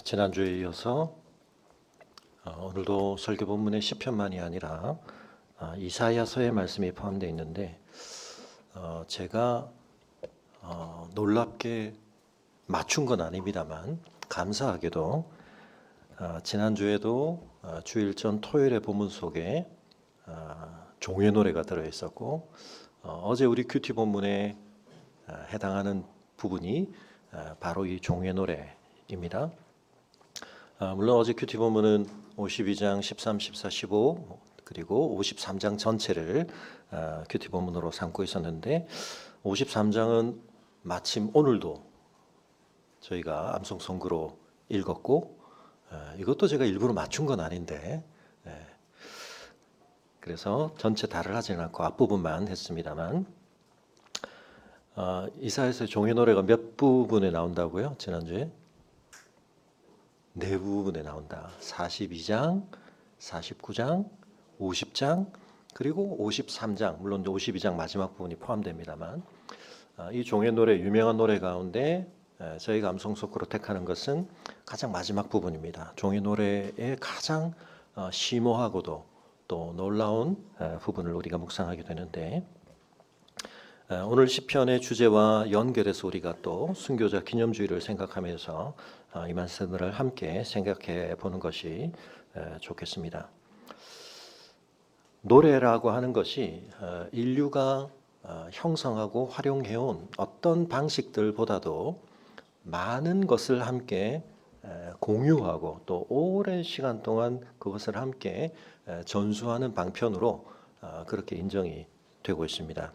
지난주에 이어서 오늘도 설교 본문의 시편만이 아니라 이사야서의 말씀이 포함되어 있는데 제가 놀랍게 맞춘 건 아닙니다만 감사하게도 지난주에도 주일 전 토요일의 본문 속에 종의 노래가 들어있었고 어제 우리 큐티 본문에 해당하는 부분이 바로 이 종의 노래입니다. 물론 어제 큐티 본문은 52장 13, 14, 15 그리고 53장 전체를 큐티 본문으로 삼고 있었는데 53장은 마침 오늘도 저희가 암송 선구로 읽었고 이것도 제가 일부러 맞춘 건 아닌데 그래서 전체 다를 하지는 않고 앞부분만 했습니다만 이사야서의 종의 노래가 몇 부분에 나온다고요? 지난주에? 네 부분에 나온다. 42장, 49장, 50장, 그리고 53장, 물론 52장 마지막 부분이 포함됩니다만 이 종의 노래, 유명한 노래 가운데 저희가 암송속으로 택하는 것은 가장 마지막 부분입니다. 종의 노래의 가장 심오하고도 또 놀라운 부분을 우리가 묵상하게 되는데 오늘 시편의 주제와 연결해서 우리가 또 순교자 기념주의를 생각하면서 이 말씀을 함께 생각해 보는 것이 좋겠습니다. 노래라고 하는 것이 인류가 형성하고 활용해온 어떤 방식들보다도 많은 것을 함께 공유하고 또 오랜 시간 동안 그것을 함께 전수하는 방편으로 그렇게 인정이 되고 있습니다.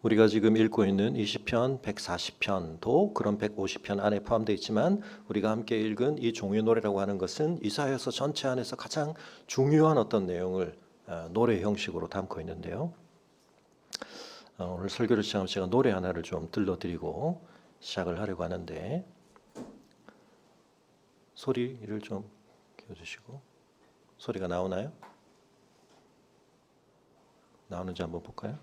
우리가 지금 읽고 있는 이 시편 140편도 그런 150편 안에 포함되어 있지만 우리가 함께 읽은 이 종의 노래라고 하는 것은 이사야서 전체 안에서 가장 중요한 어떤 내용을 노래 형식으로 담고 있는데요. 오늘 설교를 시작하면 제가 노래 하나를 좀 들려드리고 시작을 하려고 하는데 소리를 좀 켜주시고 소리가 나오나요? 나오는지 한번 볼까요?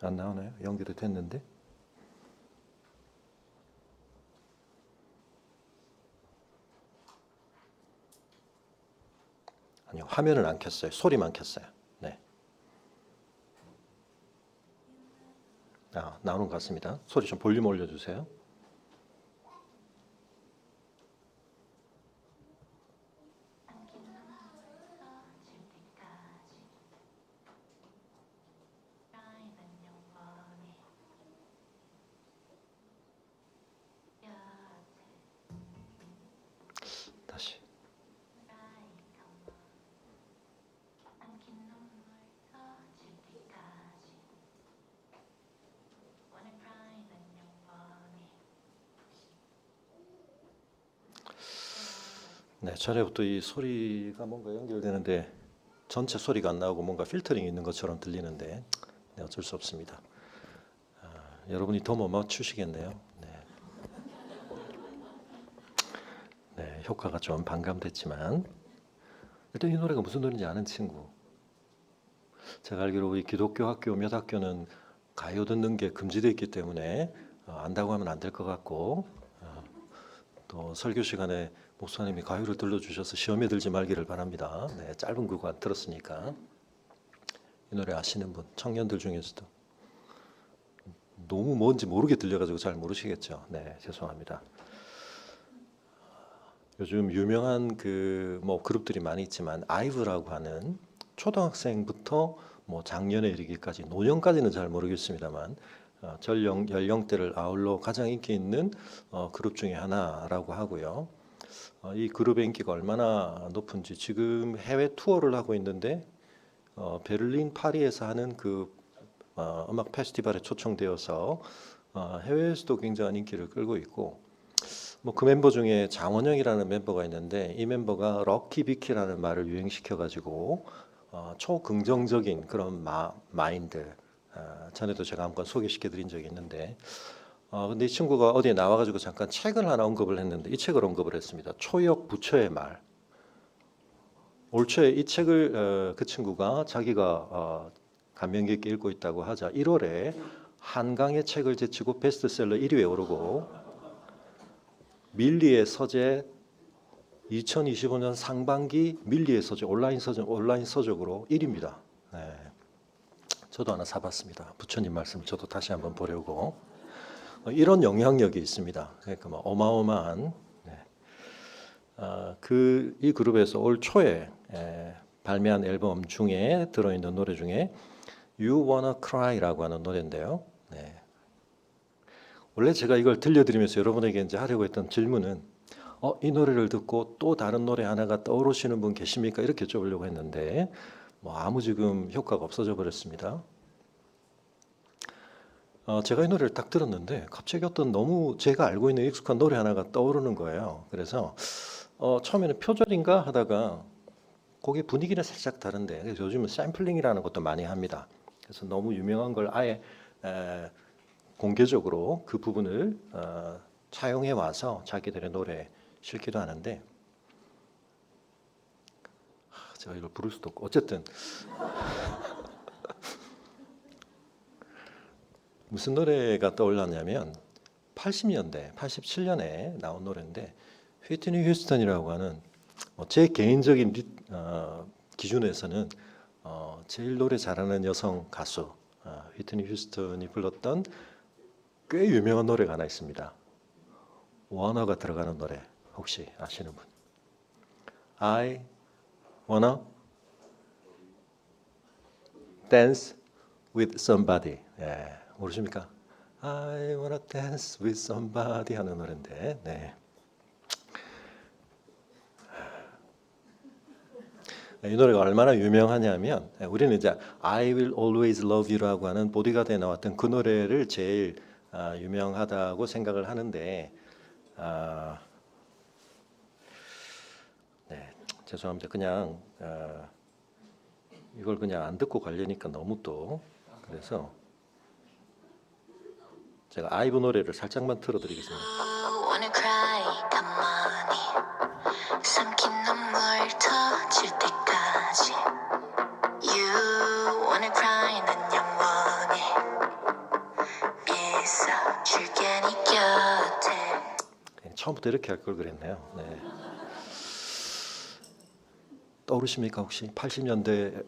안 나오나요? 연결이 됐는데 아니요, 화면을 안 켰어요. 소리만 켰어요. 네. 나오는 것 같습니다. 소리 좀 볼륨 올려주세요. 다시. 네, 전에부터 이 소리가 뭔가 연결되는데 전체 소리가 안 나오고 뭔가 필터링이 있는 것처럼 들리는데 네, 어쩔 수 없습니다. 여러분이 더 못 맞추시겠네요. 네, 효과가 좀 반감됐지만 일단 이 노래가 무슨 노래인지 아는 친구. 제가 알기로 우리 기독교 학교 몇 학교는 가요 듣는 게 금지되어 있기 때문에 안다고 하면 안 될 것 같고 또 설교 시간에 목사님이 가요를 들려주셔서 시험에 들지 말기를 바랍니다. 네, 짧은 구간 들었으니까 이 노래 아시는 분 청년들 중에서도 너무 뭔지 모르게 들려가지고 잘 모르시겠죠. 네, 죄송합니다. 요즘 유명한 그룹들이 많이 있지만 아이브라고 하는 초등학생부터 장년에 이르기까지 노년까지는 잘 모르겠습니다만 전 연령대를 아울러 가장 인기 있는 그룹 중에 하나라고 하고요. 이 그룹의 인기가 얼마나 높은지 지금 해외 투어를 하고 있는데 베를린, 파리에서 하는 그 음악 페스티벌에 초청되어서 해외에서도 굉장한 인기를 끌고 있고 그 멤버 중에 장원영이라는 멤버가 있는데 이 멤버가 럭키 비키라는 말을 유행시켜 가지고 초긍정적인 그런 마인드 전에도 제가 한번 소개시켜 드린 적이 있는데 근데 이 친구가 어디에 나와 가지고 잠깐 책을 하나 언급을 했는데 이 책을 언급을 했습니다. 초역 부처의 말. 올 초에 이 책을 그 친구가 자기가 감명 깊게 읽고 있다고 하자 1월에 한강의 책을 제치고 베스트셀러 1위에 오르고 밀리의 서재 2025년 상반기 밀리의 서재 온라인 서적으로 1위입니다. 네. 저도 하나 사봤습니다. 부처님 말씀을 저도 다시 한번 보려고. 이런 영향력이 있습니다. 그러니까 뭐 어마어마한 이 그룹에서 올 초에 발매한 앨범 중에 들어있는 노래 중에 You Wanna Cry라고 하는 노래인데요. 네. 원래 제가 이걸 들려드리면서 여러분에게 이제 하려고 했던 질문은 이 노래를 듣고 또 다른 노래 하나가 떠오르시는 분 계십니까? 이렇게 여쭤보려고 했는데 뭐 아무 지금 효과가 없어져 버렸습니다. 제가 이 노래를 딱 들었는데 갑자기 어떤 너무 제가 알고 있는 익숙한 노래 하나가 떠오르는 거예요. 그래서 처음에는 표절인가 하다가 곡의 분위기는 살짝 다른데 그래서 요즘은 샘플링이라는 것도 많이 합니다. 그래서 너무 유명한 걸 아예 공개적으로 그 부분을 차용해 와서 자기들의 노래에 실기도 하는데 제가 이걸 부를 수도 없고 어쨌든 무슨 노래가 떠올랐냐면 80년대, 87년에 나온 노래인데 휘트니 휴스턴이라고 하는 제 개인적인 기준에서는 제일 노래 잘하는 여성 가수 휘트니 휴스턴이 불렀던 꽤 유명한 노래가 하나 있습니다. 원어가 들어가는 노래 혹시 아시는 분? I wanna dance with somebody. 예, 모르십니까? I wanna dance with somebody 하는 노래인데, 네. 이 노래가 얼마나 유명하냐면 우리는 이제 I Will Always Love You라고 하는 보디가드에 나왔던 그 노래를 제일 유명하다고 생각을 하는데 네, 죄송합니다. 그냥 이걸 그냥 안 듣고 가려니까 너무 또 그래서 제가 아이브 노래를 살짝만 틀어드리겠습니다. wanna cry, 가만히 삼킨 눈물 터질 때까지 You wanna cry, 난 영원히 있어줄게 네 곁에. 처음부터 이렇게 할 걸 그랬네요. 네. 떠오르십니까 혹시 80년대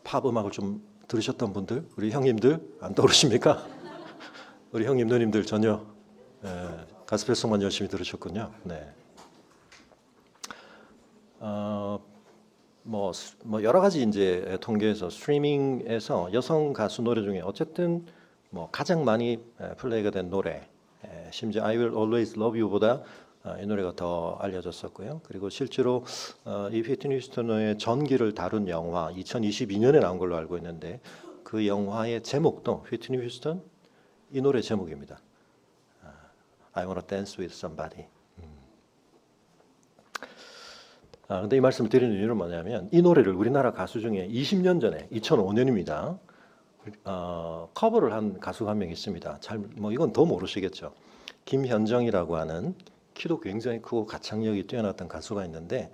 팝 음악을 좀 들으셨던 분들, 우리 형님들 안 떠오르십니까? 우리 형님 누님들 전혀 가스펠송만 열심히 들으셨군요. 네. 뭐 여러 가지 이제 통계에서 스트리밍에서 여성 가수 노래 중에 어쨌든 뭐 가장 많이 플레이가 된 노래, 심지어 I Will Always Love You보다 이 노래가 더 알려졌었고요. 그리고 실제로 이 휘트니 휴스턴의 전기를 다룬 영화 2022년에 나온 걸로 알고 있는데 그 영화의 제목도 휘트니 휴스턴 이 노래 제목입니다. I Wanna Dance with Somebody. 근데 이 말씀을 드리는 이유는 뭐냐면 이 노래를 우리나라 가수 중에 20년 전에 2005년입니다. 커버를 한 가수가 한 명 있습니다. 뭐 이건 더 모르시겠죠. 김현정이라고 하는 키도 굉장히 크고 가창력이 뛰어났던 가수가 있는데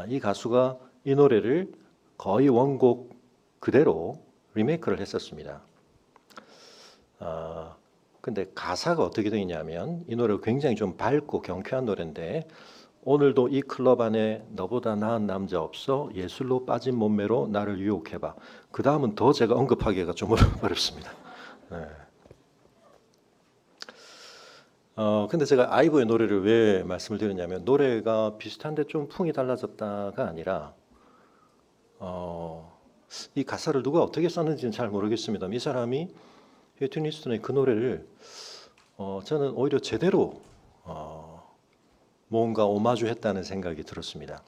이 가수가 이 노래를 거의 원곡 그대로 리메이크를 했었습니다. 근데 가사가 어떻게 되어 있냐면 이 노래가 굉장히 좀 밝고 경쾌한 노래인데 오늘도 이 클럽 안에 너보다 나은 남자 없어 예술로 빠진 몸매로 나를 유혹해봐. 그 다음은 더 제가 언급하기가 좀 어렵습니다. 네. 근데 제가 아이브의 노래를 왜 말씀을 드렸냐면 노래가 비슷한데 좀 풍이 달라졌다가 아니라 이 가사를 누가 어떻게 썼는지는 잘 모르겠습니다. 이 사람이 휘트니 휴스턴의 그 노래를 저는 오히려 제대로 뭔가 오마주했다는 생각이 들었습니다.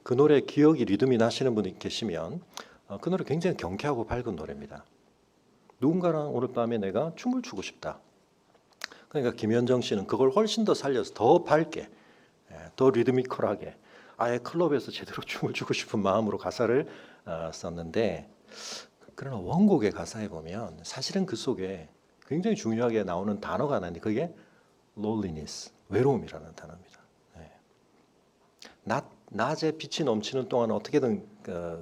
그 노래 기억이 리듬이 나시는 분이 계시면 그 노래 굉장히 경쾌하고 밝은 노래입니다. 누군가랑 오늘 밤에 내가 춤을 추고 싶다. 그러니까 김현정 씨는 그걸 훨씬 더 살려서 더 밝게, 더 리드미컬하게 아예 클럽에서 제대로 춤을 추고 싶은 마음으로 가사를 썼는데 그러나 원곡의 가사에 보면 사실은 그 속에 굉장히 중요하게 나오는 단어가 하나 있는데 그게 loneliness, 외로움이라는 단어입니다. 낮에 빛이 넘치는 동안 어떻게든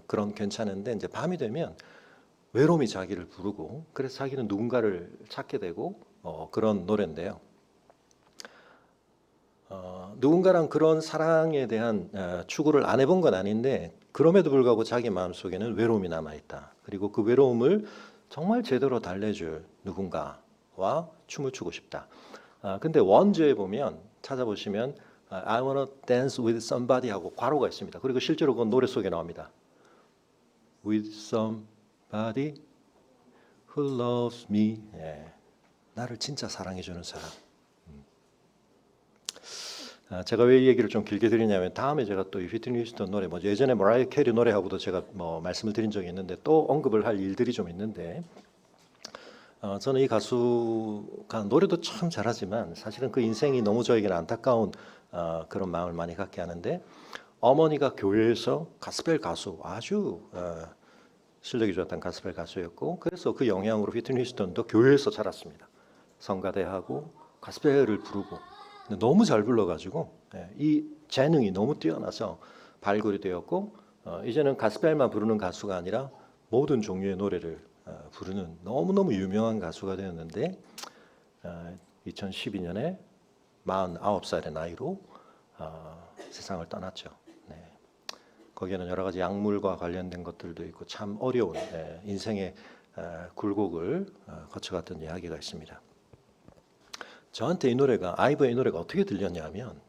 그런 괜찮은데 이제 밤이 되면 외로움이 자기를 부르고 그래서 자기는 누군가를 찾게 되고 그런 노래인데요. 누군가랑 그런 사랑에 대한 추구를 안 해본 건 아닌데 그럼에도 불구하고 자기 마음속에는 외로움이 남아있다. 그리고 그 외로움을 정말 제대로 달래줄 누군가와 춤을 추고 싶다. 근데 원조에 보면 찾아보시면 I wanna dance with somebody 하고 괄호가 있습니다. 그리고 실제로 그건 노래 속에 나옵니다. With somebody who loves me. 예, 나를 진짜 사랑해주는 사람. 제가 왜 이 얘기를 좀 길게 드리냐면 다음에 제가 또 이 휘트니 휴스턴 노래 뭐 예전에 머라이어 캐리 노래하고도 제가 뭐 말씀을 드린 적이 있는데 또 언급을 할 일들이 좀 있는데 저는 이 가수가 노래도 참 잘하지만 사실은 그 인생이 너무 저에게는 안타까운 그런 마음을 많이 갖게 하는데 어머니가 교회에서 가스펠 가수 아주 실력이 좋았던 가스펠 가수였고 그래서 그 영향으로 휘트니 휴스턴도 교회에서 자랐습니다. 성가대하고 가스펠을 부르고 근데 너무 잘 불러가지고 이 재능이 너무 뛰어나서 발굴이 되었고 이제는 가스펠만 부르는 가수가 아니라 모든 종류의 노래를 부르는 너무너무 유명한 가수가 되었는데 2012년에 49살의 나이로 세상을 떠났죠. 네. 거기에는 여러 가지 약물과 관련된 것들도 있고 참 어려운 인생의 굴곡을 거쳐갔던 이야기가 있습니다. 저한테 이 노래가 아이브의 이 노래가 어떻게 들렸냐면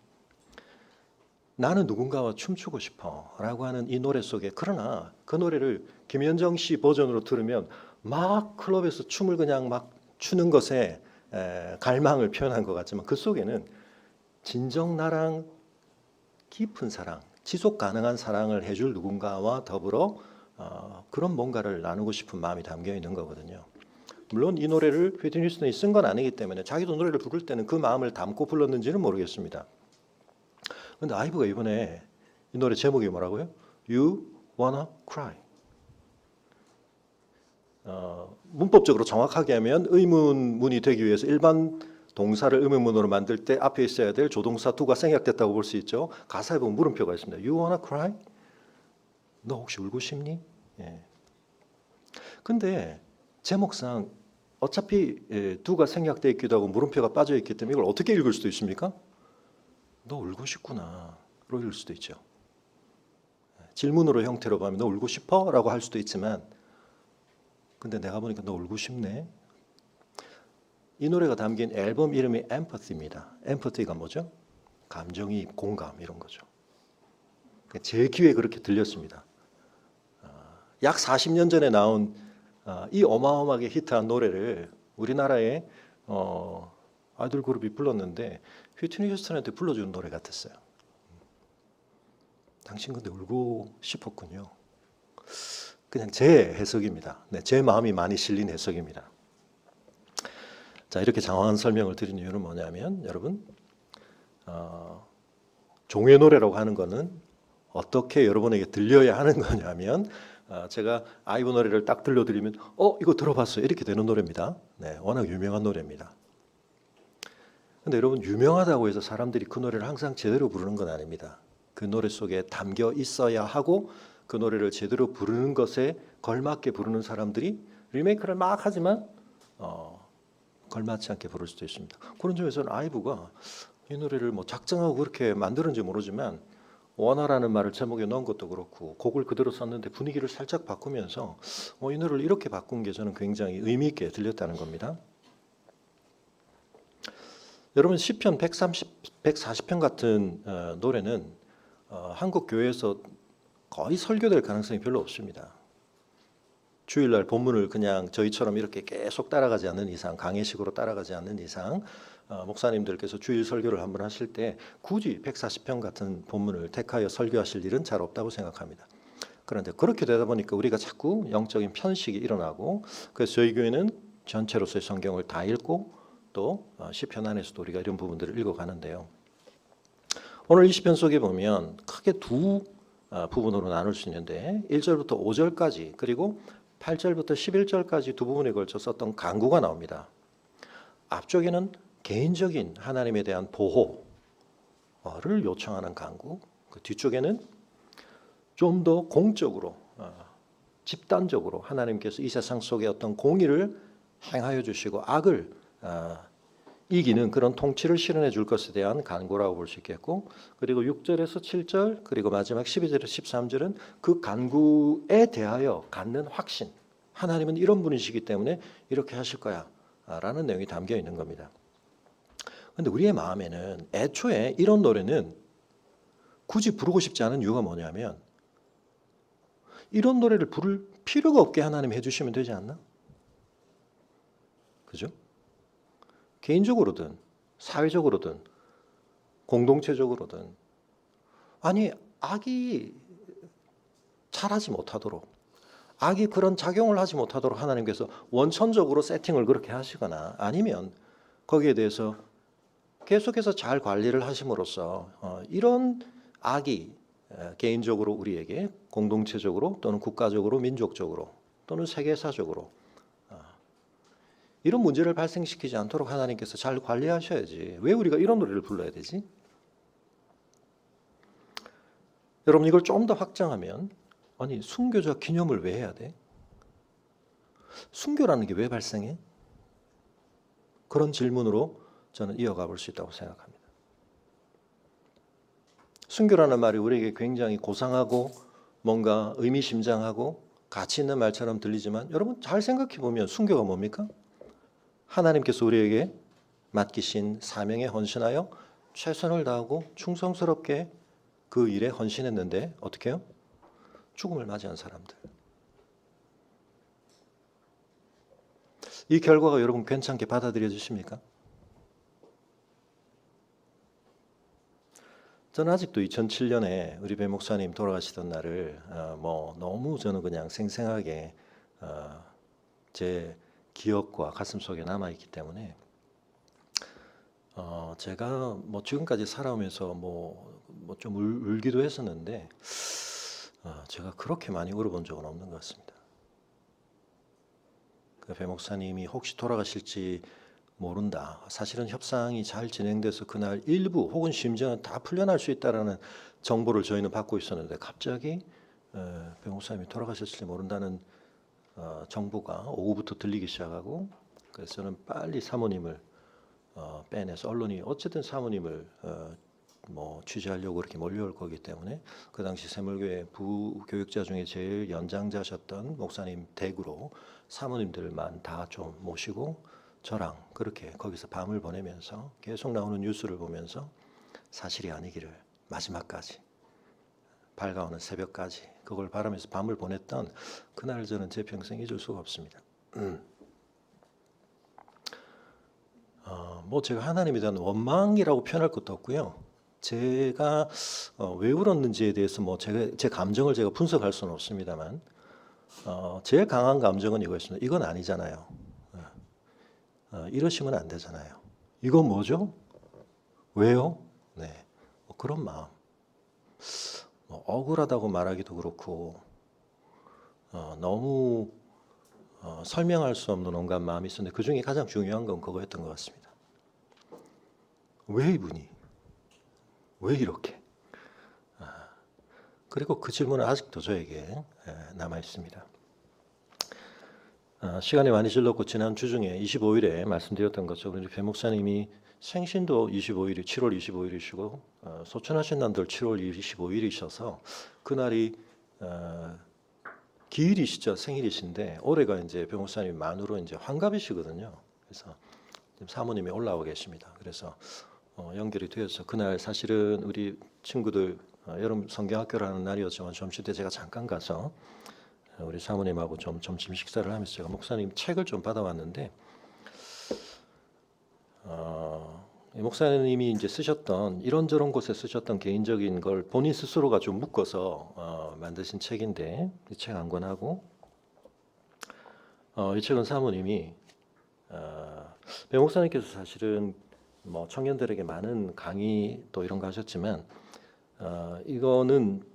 나는 누군가와 춤추고 싶어라고 하는 이 노래 속에 그러나 그 노래를 김현정 씨 버전으로 들으면 막 클럽에서 춤을 그냥 막 추는 것에 갈망을 표현한 것 같지만 그 속에는 진정 나랑 깊은 사랑, 지속 가능한 사랑을 해줄 누군가와 더불어 그런 뭔가를 나누고 싶은 마음이 담겨 있는 거거든요. 물론 이 노래를 휘트니 휴스턴이 쓴 건 아니기 때문에 자기도 노래를 부를 때는 그 마음을 담고 불렀는지는 모르겠습니다. 근데 아이브가 이번에 이 노래 제목이 뭐라고요? You wanna cry. 문법적으로 정확하게 하면 의문문이 되기 위해서 일반 동사를 의문문으로 만들 때 앞에 있어야 될 조동사 to가 생략됐다고 볼 수 있죠. 가사에 보면 물음표가 있습니다. You wanna cry? 너 혹시 울고 싶니? 예. 근데 제목상 어차피 to가 생략되어 있기도 하고 물음표가 빠져 있기 때문에 이걸 어떻게 읽을 수도 있습니까? 너 울고 싶구나 로 읽을 수도 있죠. 질문으로 형태로 보면 너 울고 싶어? 라고 할 수도 있지만 근데 내가 보니까 너 울고 싶네. 이 노래가 담긴 앨범 이름이 Empathy입니다. Empathy가 뭐죠? 감정이입, 공감 이런 거죠. 제 귀에 그렇게 들렸습니다. 약 40년 전에 나온 이 어마어마하게 히트한 노래를 우리나라의 아이돌 그룹이 불렀는데 휘트니 휴스턴한테 불러주는 노래 같았어요. 당신 근데 울고 싶었군요. 그냥 제 해석입니다. 네, 제 마음이 많이 실린 해석입니다. 자, 이렇게 장황한 설명을 드린 이유는 뭐냐면 여러분 종의 노래라고 하는 거는 어떻게 여러분에게 들려야 하는 거냐면 제가 아이브 노래를 딱 들려드리면 이거 들어봤어요 이렇게 되는 노래입니다. 네, 워낙 유명한 노래입니다. 근데 여러분 유명하다고 해서 사람들이 그 노래를 항상 제대로 부르는 건 아닙니다. 그 노래 속에 담겨 있어야 하고 그 노래를 제대로 부르는 것에 걸맞게 부르는 사람들이 리메이크를 막 하지만 걸맞지 않게 부를 수도 있습니다. 그런 점에서는 아이브가 이 노래를 뭐 작정하고 그렇게 만드는지 모르지만 원화라는 말을 제목에 넣은 것도 그렇고 곡을 그대로 썼는데 분위기를 살짝 바꾸면서 이 노래를 이렇게 바꾼 게 저는 굉장히 의미 있게 들렸다는 겁니다. 여러분 시편 140편 같은 노래는 한국 교회에서 거의 설교될 가능성이 별로 없습니다. 주일날 본문을 그냥 저희처럼 이렇게 계속 따라가지 않는 이상 강해식으로 따라가지 않는 이상 목사님들께서 주일 설교를 한번 하실 때 굳이 140편 같은 본문을 택하여 설교하실 일은 잘 없다고 생각합니다. 그런데 그렇게 되다 보니까 우리가 자꾸 영적인 편식이 일어나고 그래서 저희 교회는 전체로서의 성경을 다 읽고 또 시편 안에서도 우리가 이런 부분들을 읽어가는데요. 오늘 이 시편 속에 보면 크게 두 부분으로 나눌 수 있는데 1절부터 5절까지 그리고 8절부터 11절까지 두 부분에 걸쳐 썼던 간구가 나옵니다. 앞쪽에는 개인적인 하나님에 대한 보호를 요청하는 간구 그 뒤쪽에는 좀 더 공적으로 집단적으로 하나님께서 이 세상 속에 어떤 공의를 행하여 주시고 악을 이기는 그런 통치를 실현해 줄 것에 대한 간구라고 볼 수 있겠고, 그리고 6절에서 7절 그리고 마지막 12절에서 13절은 그 간구에 대하여 갖는 확신, 하나님은 이런 분이시기 때문에 이렇게 하실 거야 라는 내용이 담겨 있는 겁니다. 그런데 우리의 마음에는 애초에 이런 노래는 굳이 부르고 싶지 않은 이유가 뭐냐면, 이런 노래를 부를 필요가 없게 하나님 해주시면 되지 않나? 그죠? 개인적으로든 사회적으로든 공동체적으로든, 아니 악이 잘하지 못하도록, 악이 그런 작용을 하지 못하도록 하나님께서 원천적으로 세팅을 그렇게 하시거나, 아니면 거기에 대해서 계속해서 잘 관리를 하심으로써 이런 악이 개인적으로 우리에게 공동체적으로 또는 국가적으로 민족적으로 또는 세계사적으로 이런 문제를 발생시키지 않도록 하나님께서 잘 관리하셔야지 왜 우리가 이런 노래를 불러야 되지? 여러분, 이걸 좀 더 확장하면, 아니 순교자 기념을 왜 해야 돼? 순교라는 게 왜 발생해? 그런 질문으로 저는 이어가 볼 수 있다고 생각합니다. 순교라는 말이 우리에게 굉장히 고상하고 뭔가 의미심장하고 가치 있는 말처럼 들리지만, 여러분 잘 생각해 보면 순교가 뭡니까? 하나님께서 우리에게 맡기신 사명에 헌신하여 최선을 다하고 충성스럽게 그 일에 헌신했는데 어떻게 해요? 죽음을 맞이한 사람들. 이 결과가 여러분 괜찮게 받아들여 주십니까? 저는 아직도 2007년에 우리 배 목사님 돌아가시던 날을 너무 저는 그냥 생생하게 제 기억과 가슴 속에 남아 있기 때문에 제가 지금까지 살아오면서 좀 울기도 했었는데 제가 그렇게 많이 울어본 적은 없는 것 같습니다. 그 배 목사님이 혹시 돌아가실지 모른다. 사실은 협상이 잘 진행돼서 그날 일부 혹은 심지어는 다 풀려날 수 있다라는 정보를 저희는 받고 있었는데, 갑자기 배 목사님이 돌아가실지 모른다는 정보가 오후부터 들리기 시작하고, 그래서 저는 빨리 사모님을 빼내서, 언론이 어쨌든 사모님을 취재하려고 그렇게 몰려올 거기 때문에 그 당시 새물교회 부교육자 중에 제일 연장자셨던 목사님 댁으로 사모님들만 다 좀 모시고 저랑 그렇게 거기서 밤을 보내면서 계속 나오는 뉴스를 보면서 사실이 아니기를 마지막까지, 밝아오는 새벽까지 그걸 바라면서 밤을 보냈던 그날 저는 제 평생 잊을 수가 없습니다. 제가 하나님에 대한 원망이라고 표현할 것도 없고요. 제가 왜 울었는지에 대해서 제 감정을 제가 분석할 수는 없습니다만, 제일 강한 감정은 이거였습니다. 이건 아니잖아요. 이러시면 안 되잖아요. 이건 뭐죠? 왜요? 네, 그런 마음. 억울하다고 말하기도 그렇고 너무 설명할 수 없는 온갖 마음이 있었는데, 그 중에 가장 중요한 건 그거였던 것 같습니다. 왜 이분이? 왜 이렇게? 그리고 그 질문은 아직도 저에게 남아 있습니다. 시간이 많이 질렀고 지난 주 중에 25일에 말씀드렸던 것처럼 우리 배 목사님이 생신도 25일이 7월 25일이시고 소천하신 날들 7월 25일이셔서 그날이 기일이시죠. 생일이신데 올해가 이제 배 목사님 만으로 이제 환갑이시거든요. 그래서 지금 사모님이 올라오고 계십니다. 그래서 연결이 되어서 그날 사실은 우리 친구들 여름 성경학교라는 날이었지만 점심 때 제가 잠깐 가서 우리 사모님하고 좀 점심 식사를 하면서 제가 목사님 책을 좀 받아왔는데, 목사님이 이제 쓰셨던 이런저런 곳에 쓰셨던 개인적인 걸 본인 스스로가 좀 묶어서 만드신 책인데, 이 책 한 권하고 이 책은 사모님이 배 목사님께서 사실은 청년들에게 많은 강의 또 이런 거 하셨지만 이거는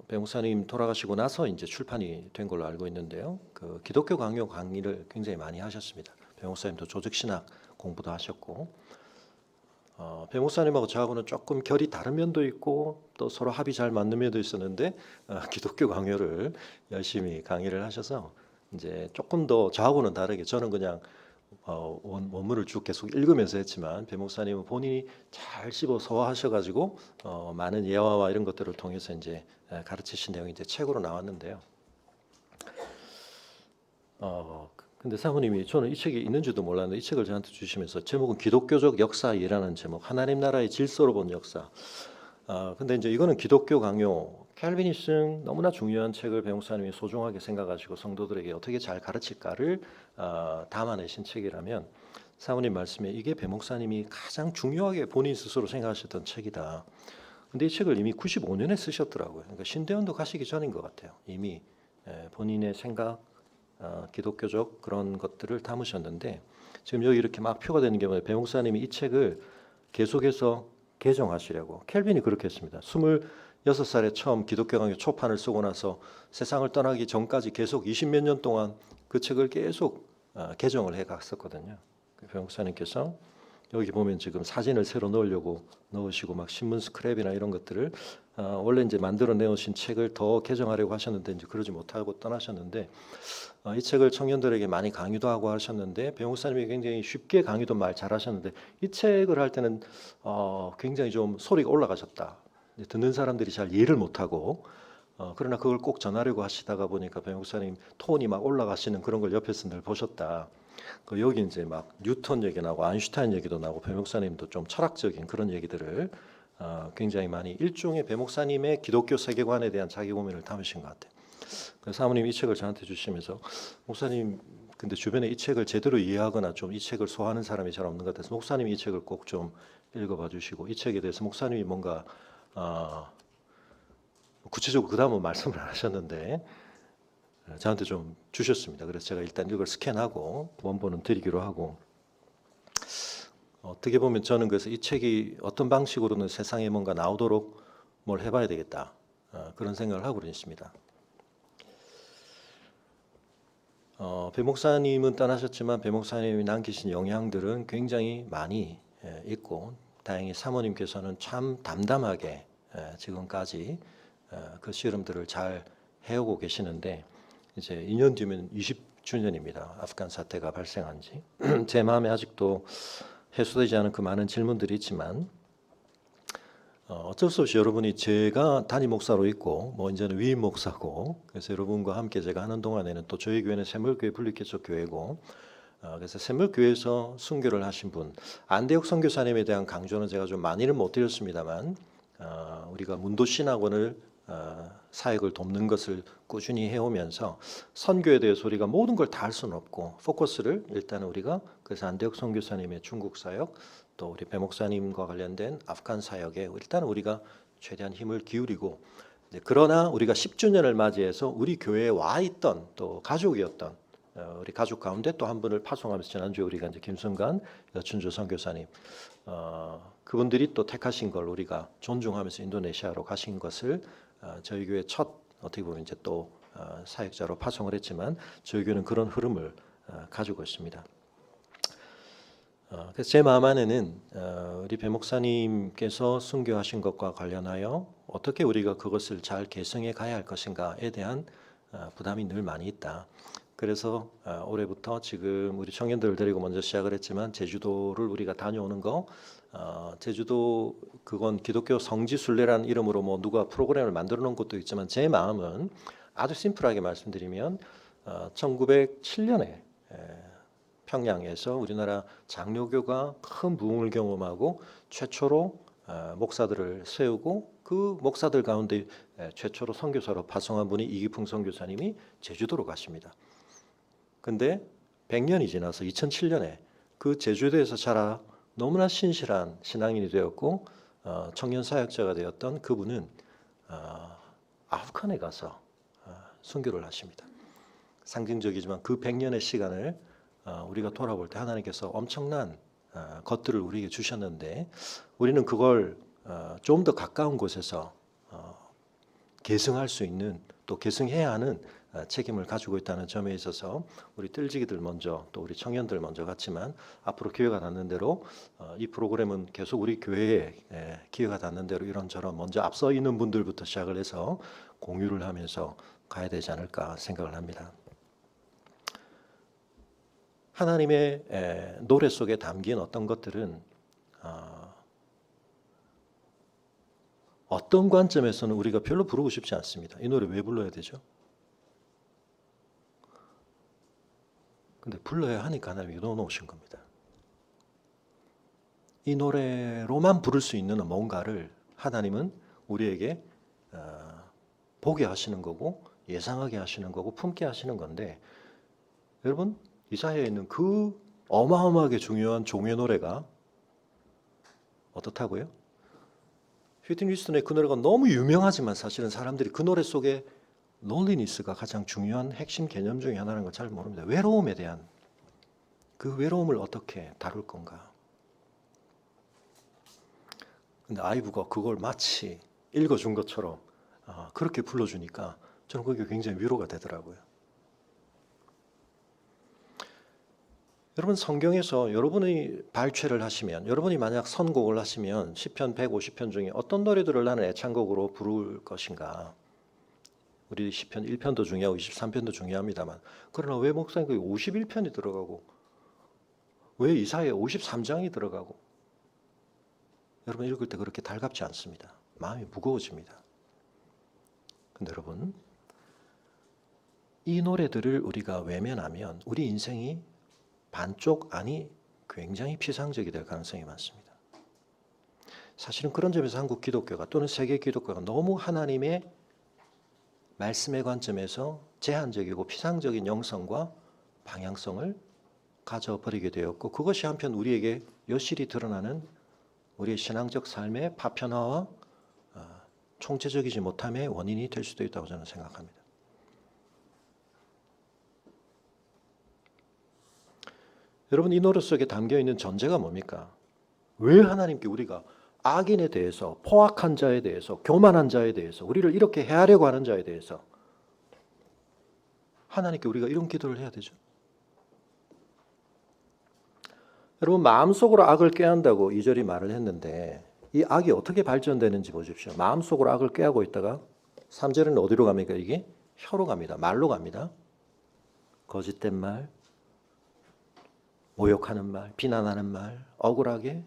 배 목사님 돌아가시고 나서 이제 출판이 된 걸로 알고 있는데요. 그 기독교 강요 강의를 굉장히 많이 하셨습니다. 배 목사님도 조직 신학 공부도 하셨고 배 목사님하고 저하고는 조금 결이 다른 면도 있고 또 서로 합이 잘 맞는 면도 있었는데 기독교 강요를 열심히 강의를 하셔서 이제 조금 더 저하고는 다르게 저는 그냥 원문을 쭉 계속 읽으면서 했지만 배 목사님은 본인이 잘 씹어 소화하셔가지고 많은 예화와 이런 것들을 통해서 이제 가르치신 내용이 이제 책으로 나왔는데요. 근데 사모님이 저는 이 책이 있는지도 몰랐는데 이 책을 저한테 주시면서 제목은 기독교적 역사이라는 제목, 하나님 나라의 질서로 본 역사. 근데 이제 이거는 기독교 강요, 캘빈이 쓴 너무나 중요한 책을 배 목사님이 소중하게 생각하시고 성도들에게 어떻게 잘 가르칠까를 담아내신 책이라면 사모님 말씀에 이게 배 목사님이 가장 중요하게 본인 스스로 생각하셨던 책이다. 근데 이 책을 이미 95년에 쓰셨더라고요. 그러니까 신대원도 가시기 전인 것 같아요. 이미 본인의 생각, 기독교적 그런 것들을 담으셨는데 지금 여기 이렇게 막 표가 되는 게 뭐예요? 배 목사님이 이 책을 계속해서 개정하시려고 켈빈이 그렇게 했습니다. 26살에 처음 기독교 강요 초판을 쓰고 나서 세상을 떠나기 전까지 계속 20몇 년 동안 그 책을 계속 개정을 해 갔었거든요. 배 목사님께서 여기 보면 지금 사진을 새로 넣으시고 막 신문 스크랩이나 이런 것들을 원래 이제 만들어 내오신 책을 더 개정하려고 하셨는데 이제 그러지 못하고 떠나셨는데 이 책을 청년들에게 많이 강의도 하고 하셨는데 배 목사님이 굉장히 쉽게 강의도 말 잘하셨는데 이 책을 할 때는 굉장히 좀 소리가 올라가셨다. 듣는 사람들이 잘 이해를 못하고 그러나 그걸 꼭 전하려고 하시다가 보니까 배 목사님 톤이 막 올라가시는 그런 걸 옆에서 늘 보셨다. 여기 이제 막 뉴턴 얘기 나고 아인슈타인 얘기도 나고 배 목사님도 좀 철학적인 그런 얘기들을 굉장히 많이 일종의 배 목사님의 기독교 세계관에 대한 자기 고민을 담으신 것 같아요. 그래서 사모님 이 책을 저한테 주시면서 목사님 근데 주변에 이 책을 제대로 이해하거나 좀 이 책을 소화하는 사람이 잘 없는 것 같아서 목사님이 이 책을 꼭 좀 읽어봐 주시고 이 책에 대해서 목사님이 뭔가 구체적으로 그 다음은 말씀을 안 하셨는데 저한테 좀 주셨습니다. 그래서 제가 일단 이걸 스캔하고 원본은 드리기로 하고 어떻게 보면 저는 그래서 이 책이 어떤 방식으로는 세상에 뭔가 나오도록 뭘 해봐야 되겠다 그런 생각을 하고 있습니다. 배 목사님은 떠나셨지만 배 목사님이 남기신 영향들은 굉장히 많이 있고 다행히 사모님께서는 참 담담하게 지금까지 그 씨름들을 잘 해오고 계시는데 이제 2년 뒤면 20주년입니다. 아프간 사태가 발생한 지. 제 마음에 아직도 해소되지 않은 그 많은 질문들이 있지만 어쩔 수 없이 여러분이 제가 담임 목사로 있고 뭐 이제는 위임 목사고 그래서 여러분과 함께 제가 하는 동안에는 또 저희 교회는 샘물교회 분리개척 교회고 그래서 샘물교회에서 순교를 하신 분 안대옥 선교사님에 대한 강조는 제가 좀 많이는 못 드렸습니다만 우리가 문도신학원을 사역을 돕는 것을 꾸준히 해오면서 선교에 대해서 우리가 모든 걸 다 할 수는 없고 포커스를 일단은 우리가 그래서 안대옥 선교사님의 중국 사역 또 우리 배 목사님과 관련된 아프간 사역에 일단 우리가 최대한 힘을 기울이고 그러나 우리가 10주년을 맞이해서 우리 교회에 와 있던 또 가족이었던 우리 가족 가운데 또 한 분을 파송하면서 지난주에 우리가 이제 김순간 여춘조 선교사님 그분들이 또 택하신 걸 우리가 존중하면서 인도네시아로 가신 것을 저희 교회 첫 어떻게 보면 이제 또 사역자로 파송을 했지만 저희 교회는 그런 흐름을 가지고 있습니다. 그래서 제 마음 안에는 우리 배 목사님께서 순교하신 것과 관련하여 어떻게 우리가 그것을 잘 계승해 가야 할 것인가에 대한 부담이 늘 많이 있다. 그래서 올해부터 지금 우리 청년들을 데리고 먼저 시작을 했지만 제주도를 우리가 다녀오는 거 제주도 그건 기독교 성지순례라는 이름으로 뭐 누가 프로그램을 만들어 놓은 것도 있지만 제 마음은 아주 심플하게 말씀드리면 1907년에 평양에서 우리나라 장로교가 큰 부흥을 경험하고 최초로 목사들을 세우고 그 목사들 가운데 최초로 선교사로 파송한 분이 이기풍 선교사님이 제주도로 가십니다. 근데 100년이 지나서 2007년에 그 제주도에서 자라 너무나 신실한 신앙인이 되었고 청년 사역자가 되었던 그분은 아프간에 가서 순교를 하십니다. 상징적이지만 그 100년의 시간을 우리가 돌아볼 때 하나님께서 엄청난 것들을 우리에게 주셨는데 우리는 그걸 좀 더 가까운 곳에서 계승할 수 있는 또 계승해야 하는 책임을 가지고 있다는 점에 있어서 우리 뜰지기들 먼저 또 우리 청년들 먼저 같지만 앞으로 기회가 닿는 대로 이 프로그램은 계속 우리 교회에 기회가 닿는 대로 이런저런 먼저 앞서 있는 분들부터 시작을 해서 공유를 하면서 가야 되지 않을까 생각을 합니다. 하나님의 노래 속에 담긴 어떤 것들은 어떤 관점에서는 우리가 별로 부르고 싶지 않습니다. 이 노래 왜 불러야 되죠? 근데 불러야 하니까 하나님이 넣어놓으신 겁니다. 이 노래로만 부를 수 있는 뭔가를 하나님은 우리에게 보게 하시는 거고 예상하게 하시는 거고 품게 하시는 건데 여러분 이사야에 있는 그 어마어마하게 중요한 종의 노래가 어떻다고요? 휘트니 휴스턴의 그 노래가 너무 유명하지만 사실은 사람들이 그 노래 속에 롤리니스가 가장 중요한 핵심 개념 중에 하나라는 걸 잘 모릅니다. 외로움에 대한 그 외로움을 어떻게 다룰 건가. 근데 아이브가 그걸 마치 읽어준 것처럼 그렇게 불러주니까 저는 그게 굉장히 위로가 되더라고요. 여러분 성경에서 여러분이 발췌를 하시면 여러분이 만약 선곡을 하시면 시편 150편 중에 어떤 노래들을 나는 애창곡으로 부를 것인가. 우리 시편 1편도 중요하고 23편도 중요합니다만 그러나 왜 목사님 그 51편이 들어가고 왜 이사야 53장이 들어가고 여러분 읽을 때 그렇게 달갑지 않습니다. 마음이 무거워집니다. 근데 여러분 이 노래들을 우리가 외면하면 우리 인생이 반쪽 아니 굉장히 피상적이 될 가능성이 많습니다. 사실은 그런 점에서 한국 기독교가 또는 세계 기독교가 너무 하나님의 말씀의 관점에서 제한적이고 피상적인 영성과 방향성을 가져버리게 되었고 그것이 한편 우리에게 여실히 드러나는 우리의 신앙적 삶의 파편화와 총체적이지 못함의 원인이 될 수도 있다고 저는 생각합니다. 여러분 이 노래 속에 담겨있는 전제가 뭡니까? 왜 하나님께 우리가 악인에 대해서 포악한 자에 대해서 교만한 자에 대해서 우리를 이렇게 해하려고 하는 자에 대해서 하나님께 우리가 이런 기도를 해야 되죠? 여러분 마음속으로 악을 꾀한다고 2절이 말을 했는데 이 악이 어떻게 발전되는지 보십시오. 마음속으로 악을 꾀하고 있다가 3절은 어디로 갑니까? 이게 혀로 갑니다. 말로 갑니다. 거짓된 말, 모욕하는 말, 비난하는 말, 억울하게.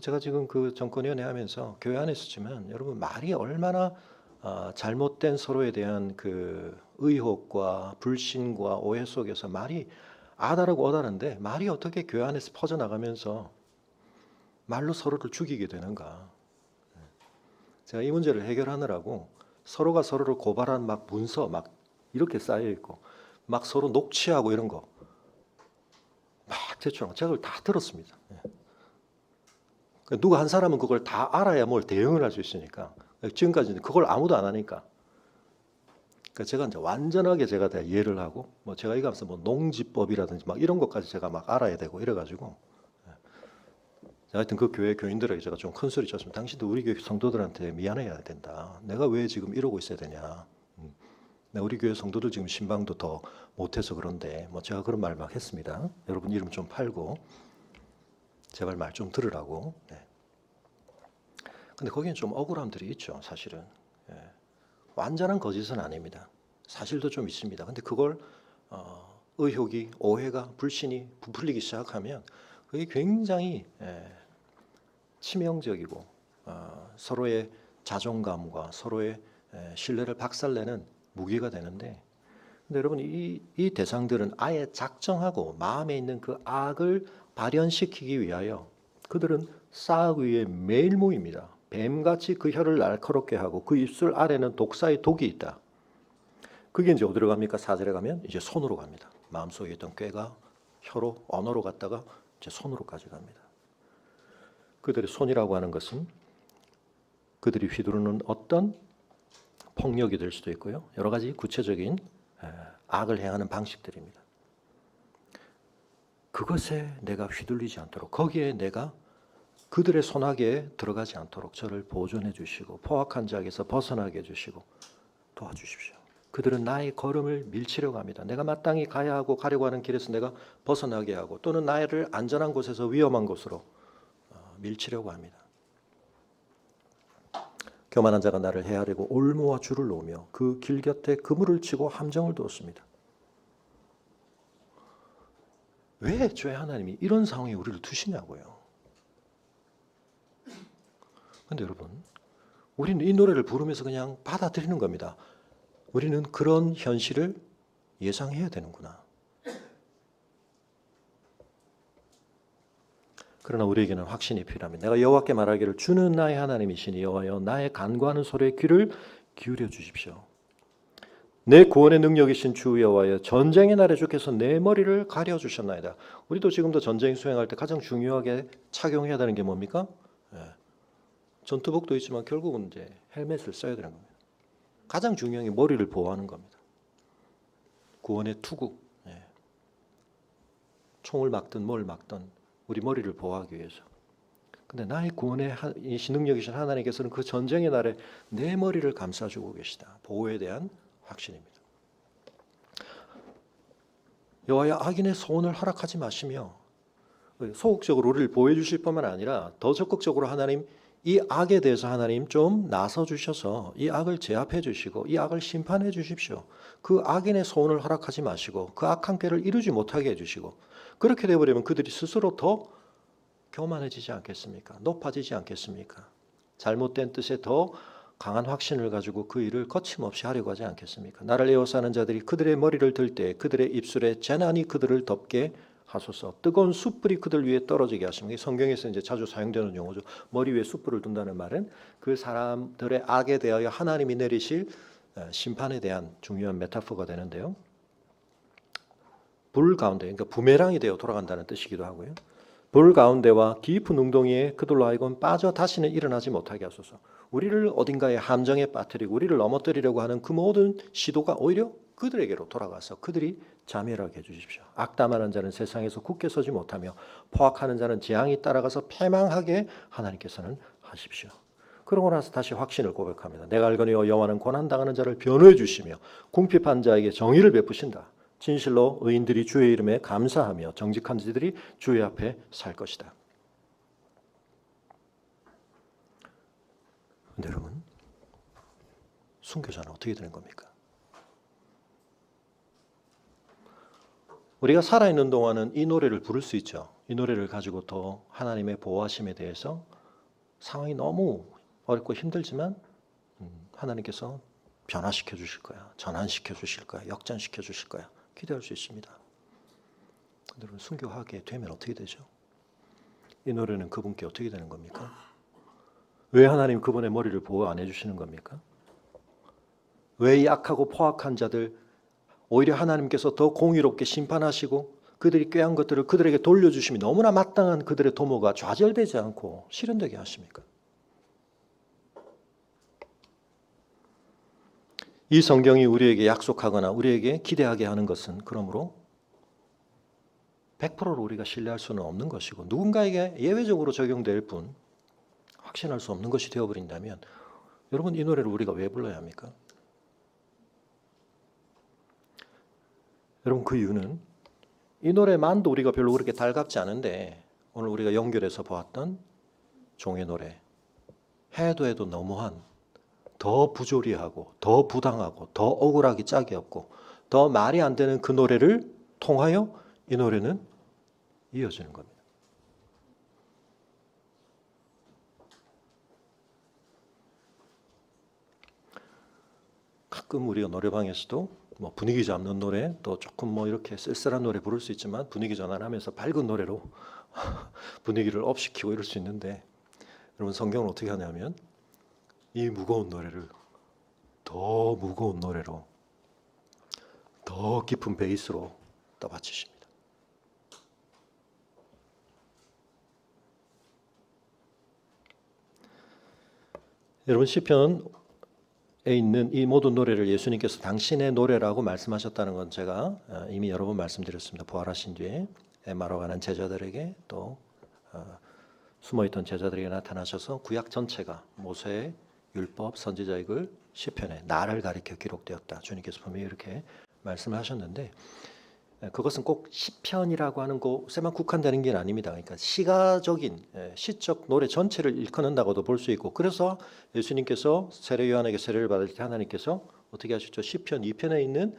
제가 지금 그 정권위원회 하면서 교회 안에 있었지만 여러분 말이 얼마나 잘못된 서로에 대한 그 의혹과 불신과 오해 속에서 말이 아다르고 어다른데 말이 어떻게 교회 안에서 퍼져나가면서 말로 서로를 죽이게 되는가. 제가 이 문제를 해결하느라고 서로가 서로를 고발한 막 문서 막 이렇게 쌓여 있고 막 서로 녹취하고 이런 거 막 제출하고 제가 그걸 다 들었습니다. 누가 한 사람은 그걸 다 알아야 뭘 대응을 할 수 있으니까 지금까지는 그걸 아무도 안 하니까 제가 이제 완전하게 제가 다 이해를 하고 뭐 제가 이거 하면서 뭐 농지법이라든지 막 이런 것까지 제가 막 알아야 되고 이래가지고 하여튼 그 교회 교인들에게 제가 좀 큰 소리 쳤습니다. 당신도 우리 교회 성도들한테 미안해야 된다. 내가 왜 지금 이러고 있어야 되냐. 우리 교회 성도들 지금 신방도 더 못해서 그런데 뭐 제가 그런 말 막 했습니다. 여러분 이름 좀 팔고 제발 말 좀 들으라고. 근데 거기는 좀 억울함들이 있죠, 사실은. 완전한 거짓은 아닙니다. 사실도 좀 있습니다. 근데 그걸 의혹이, 오해가, 불신이 부풀리기 시작하면 그게 굉장히 치명적이고 서로의 자존감과 서로의 신뢰를 박살내는 무기가 되는데 근데 여러분 이 대상들은 아예 작정하고 마음에 있는 그 악을 발현시키기 위하여 그들은 싹 위에 매일 모입니다. 뱀같이 그 혀를 날카롭게 하고 그 입술 아래는 독사의 독이 있다. 그게 이제 어디로 갑니까? 4절에 가면 이제 손으로 갑니다. 마음속에 있던 꾀가 혀로 언어로 갔다가 이제 손으로까지 갑니다. 그들의 손이라고 하는 것은 그들이 휘두르는 어떤 폭력이 될 수도 있고요. 여러 가지 구체적인 악을 행하는 방식들입니다. 그것에 내가 휘둘리지 않도록 거기에 내가 그들의 손아귀에 들어가지 않도록 저를 보존해 주시고 포악한 자에게서 벗어나게 해주시고 도와주십시오. 그들은 나의 걸음을 밀치려고 합니다. 내가 마땅히 가야 하고 가려고 하는 길에서 내가 벗어나게 하고 또는 나를 안전한 곳에서 위험한 곳으로 밀치려고 합니다. 교만한 자가 나를 헤아리고 올무와 줄을 놓으며 그 길 곁에 그물을 치고 함정을 두었습니다. 왜 주의 하나님이 이런 상황에 우리를 두시냐고요. 그런데 여러분, 우리는 이 노래를 부르면서 그냥 받아들이는 겁니다. 우리는 그런 현실을 예상해야 되는구나. 그러나 우리에게는 확신이 필요합니다. 내가 여호와께 말하기를 주는 나의 하나님이시니 여호와여 나의 간구하는 소리에 귀를 기울여 주십시오. 내 구원의 능력이신 주 여호와여 전쟁의 날에 주께서 내 머리를 가려 주셨나이다. 우리도 지금도 전쟁 수행할 때 가장 중요하게 착용해야 되는 게 뭡니까? 전투복도 있지만 결국은 이제 헬멧을 써야 되는 겁니다. 가장 중요한 게 머리를 보호하는 겁니다. 구원의 투구. 총을 막든 뭘 막든 우리 머리를 보호하기 위해서. 근데 나의 구원의 능력이신 하나님께서는 그 전쟁의 날에 내 머리를 감싸주고 계시다. 보호에 대한 확신입니다. 여호와여 악인의 소원을 허락하지 마시며 소극적으로 우리를 보호해 주실 뿐만 아니라 더 적극적으로 하나님 이 악에 대해서 하나님 좀 나서 주셔서 이 악을 제압해 주시고 이 악을 심판해 주십시오. 그 악인의 소원을 허락하지 마시고 그 악한 꾀를 이루지 못하게 해주시고 그렇게 되어버리면 그들이 스스로 더 교만해지지 않겠습니까? 높아지지 않겠습니까? 잘못된 뜻에 더 강한 확신을 가지고 그 일을 거침없이 하려고 하지 않겠습니까? 나를 에워싸는 자들이 그들의 머리를 들 때 그들의 입술에 재난이 그들을 덮게 하소서. 뜨거운 숯불이 그들 위에 떨어지게 하시면 성경에서 이제 자주 사용되는 용어죠. 머리 위에 숯불을 둔다는 말은 그 사람들의 악에 대하여 하나님이 내리실 심판에 대한 중요한 메타포가 되는데요. 불 가운데, 그러니까 부메랑이 되어 돌아간다는 뜻이기도 하고요. 불 가운데와 깊은 웅덩이에 그들로 하여금 빠져 다시는 일어나지 못하게 하소서. 우리를 어딘가에 함정에 빠뜨리고 우리를 넘어뜨리려고 하는 그 모든 시도가 오히려 그들에게로 돌아가서 그들이 자멸하게 해주십시오. 악담하는 자는 세상에서 굳게 서지 못하며 포악하는 자는 재앙이 따라가서 패망하게 하나님께서는 하십시오. 그러고 나서 다시 확신을 고백합니다. 내가 알거니와 여호와는 고난당하는 자를 변호해 주시며 궁핍한 자에게 정의를 베푸신다. 진실로 의인들이 주의 이름에 감사하며 정직한 자들이 주의 앞에 살 것이다. 그런데 여러분, 순교자는 어떻게 되는 겁니까? 우리가 살아있는 동안은 이 노래를 부를 수 있죠. 이 노래를 가지고 더 하나님의 보호하심에 대해서 상황이 너무 어렵고 힘들지만 하나님께서 변화시켜 주실 거야. 전환시켜 주실 거야. 역전시켜 주실 거야. 기대할 수 있습니다. 여러분, 순교하게 되면 어떻게 되죠? 이 노래는 그분께 어떻게 되는 겁니까? 왜 하나님 그분의 머리를 보호 안 해주시는 겁니까? 왜 이 악하고 포악한 자들 오히려 하나님께서 더 공의롭게 심판하시고 그들이 꾀한 것들을 그들에게 돌려주심이 너무나 마땅한 그들의 도모가 좌절되지 않고 실현되게 하십니까? 이 성경이 우리에게 약속하거나 우리에게 기대하게 하는 것은 그러므로 100%로 우리가 신뢰할 수는 없는 것이고 누군가에게 예외적으로 적용될 뿐 확신할 수 없는 것이 되어버린다면 여러분, 이 노래를 우리가 왜 불러야 합니까? 여러분, 그 이유는 이 노래만도 우리가 별로 그렇게 달갑지 않은데 오늘 우리가 연결해서 보았던 종의 노래, 해도 너무한, 더 부조리하고 더 부당하고 더 억울하기 짝이 없고 더 말이 안 되는 그 노래를 통하여 이 노래는 이어지는 겁니다. 가끔 우리가 노래방에서도 뭐 분위기 잡는 노래, 또 조금 뭐 이렇게 쓸쓸한 노래 부를 수 있지만 분위기 전환하면서 밝은 노래로 분위기를 업시키고 이럴 수 있는데 여러분, 성경은 어떻게 하냐면 이 무거운 노래를 더 무거운 노래로 더 깊은 베이스로 떠받치십니다. 여러분, 시편에 있는 이 모든 노래를 예수님께서 당신의 노래라고 말씀하셨다는 건 제가 이미 여러 번 말씀드렸습니다. 부활하신 뒤에 엠마오로 가는 제자들에게 또 숨어있던 제자들에게 나타나셔서 구약 전체가 모세의 율법, 선지자의 글, 시편에 나를 가리켜 기록되었다. 주님께서 분명히 이렇게 말씀을 하셨는데 그것은 꼭 시편이라고 하는 곳에만 국한되는 게 아닙니다. 그러니까 시가적인 시적 노래 전체를 일컫는다고도 볼 수 있고, 그래서 예수님께서 세례 요한에게 세례를 받을 때 하나님께서 어떻게 하셨죠? 시편 2편에 있는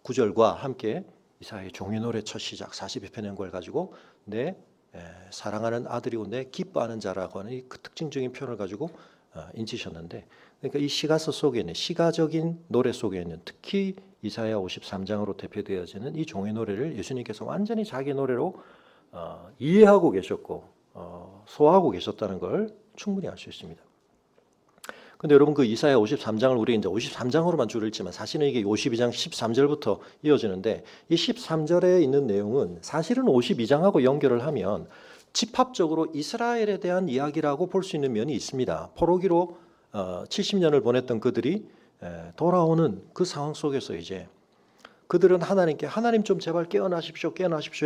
구절과 함께 이사야의 종의 노래 첫 시작 42편의 걸 가지고 내 사랑하는 아들이고 내 기뻐하는 자라고 하는 그 특징적인 표현을 가지고 인치셨는데, 그러니까 이 시가서 속에 있는 시가적인 노래 속에 있는 특히 이사야 53장으로 대표되어지는 이 종의 노래를 예수님께서 완전히 자기 노래로 이해하고 계셨고 소화하고 계셨다는 걸 충분히 알 수 있습니다. 근데 여러분 그 이사야 53장을 우리 이제 53장으로만 줄을 읽지만 사실은 이게 52장 13절부터 이어지는데, 이 13절에 있는 내용은 사실은 52장하고 연결을 하면 집합적으로 이스라엘에 대한 이야기라고 볼 수 있는 면이 있습니다. 포로기로 70년을 보냈던 그들이 돌아오는 그 상황 속에서 이제 그들은 하나님께 하나님 좀 제발 깨어나십시오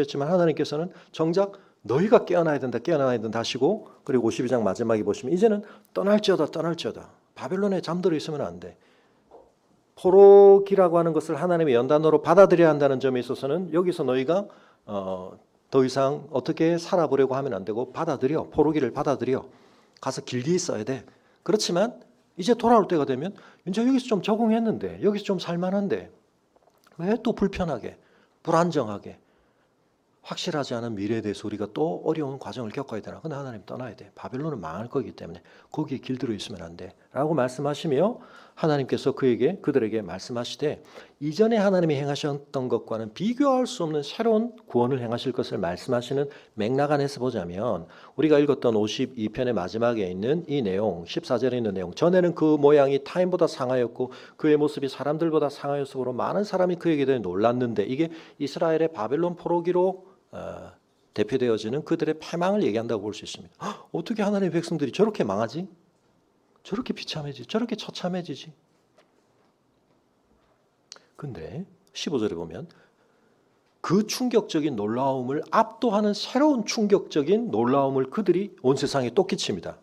했지만 하나님께서는 정작 너희가 깨어나야 된다 하시고, 그리고 52장 마지막에 보시면 이제는 떠날지어다 바벨론에 잠들어 있으면 안 돼. 포로기라고 하는 것을 하나님의 연단으로 받아들여야 한다는 점에 있어서는 여기서 너희가 더 이상 어떻게 살아보려고 하면 안 되고 받아들여, 포로기를 받아들여 가서 길게 있어야 돼. 그렇지만 이제 돌아올 때가 되면 이제 여기서 좀 적응했는데, 여기서 좀 살만한데 왜 또 불편하게 불안정하게 확실하지 않은 미래에 대해서 우리가 또 어려운 과정을 겪어야 되나? 근데 하나님 떠나야 돼. 바벨론은 망할 거기 때문에 거기에 길들어 있으면 안 돼. 라고 말씀하시며 하나님께서 그들에게 말씀하시되 이전에 하나님이 행하셨던 것과는 비교할 수 없는 새로운 구원을 행하실 것을 말씀하시는 맥락 안에서 보자면, 우리가 읽었던 52편의 마지막에 있는 이 내용, 14절에 있는 내용, 전에는 그 모양이 타인보다 상하였고 그의 모습이 사람들보다 상하였으므로 많은 사람이 그에게 대해 놀랐는데, 이게 이스라엘의 바벨론 포로기로 대표되어지는 그들의 패망을 얘기한다고 볼 수 있습니다. 어떻게 하나님의 백성들이 저렇게 망하지? 저렇게 비참해지지? 저렇게 처참해지지? 근데 15절에 보면 그 충격적인 놀라움을 압도하는 새로운 충격적인 놀라움을 그들이 온 세상에 또 끼칩니다.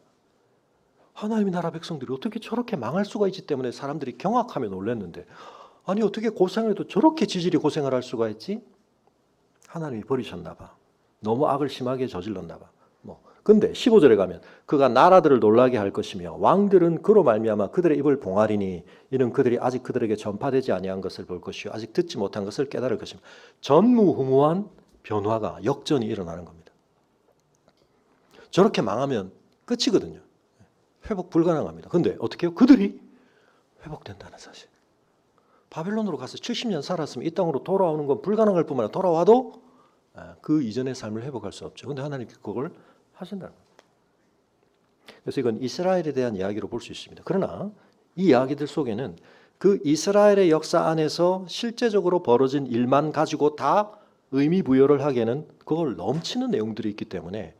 하나님의 나라 백성들이 어떻게 저렇게 망할 수가 있지 때문에 사람들이 경악하며 놀랐는데, 아니 어떻게 고생을 해도 저렇게 지질이 고생을 할 수가 있지? 하나님이 버리셨나 봐. 너무 악을 심하게 저질렀나 봐. 근데 15절에 가면 그가 나라들을 놀라게 할 것이며 왕들은 그로 말미암아 그들의 입을 봉하리니 이는 그들이 아직 그들에게 전파되지 아니한 것을 볼 것이요 아직 듣지 못한 것을 깨달을 것이며, 전무후무한 변화가 역전이 일어나는 겁니다. 저렇게 망하면 끝이거든요. 회복 불가능합니다. 근데 어떻게 해요? 그들이 회복된다는 사실. 바벨론으로 가서 70년 살았으면 이 땅으로 돌아오는 건 불가능할 뿐만 아니라 돌아와도 그 이전의 삶을 회복할 수 없죠. 근데 하나님께서 그걸 하신다는 겁니다. 그래서 이건 이스라엘에 대한 이야기로 볼 수 있습니다. 그러나 이 이야기들 속에는 그 이스라엘의 역사 안에서 실제적으로 벌어진 일만 가지고 다 의미 부여를 하기에는 그걸 넘치는 내용들이 있기 때문에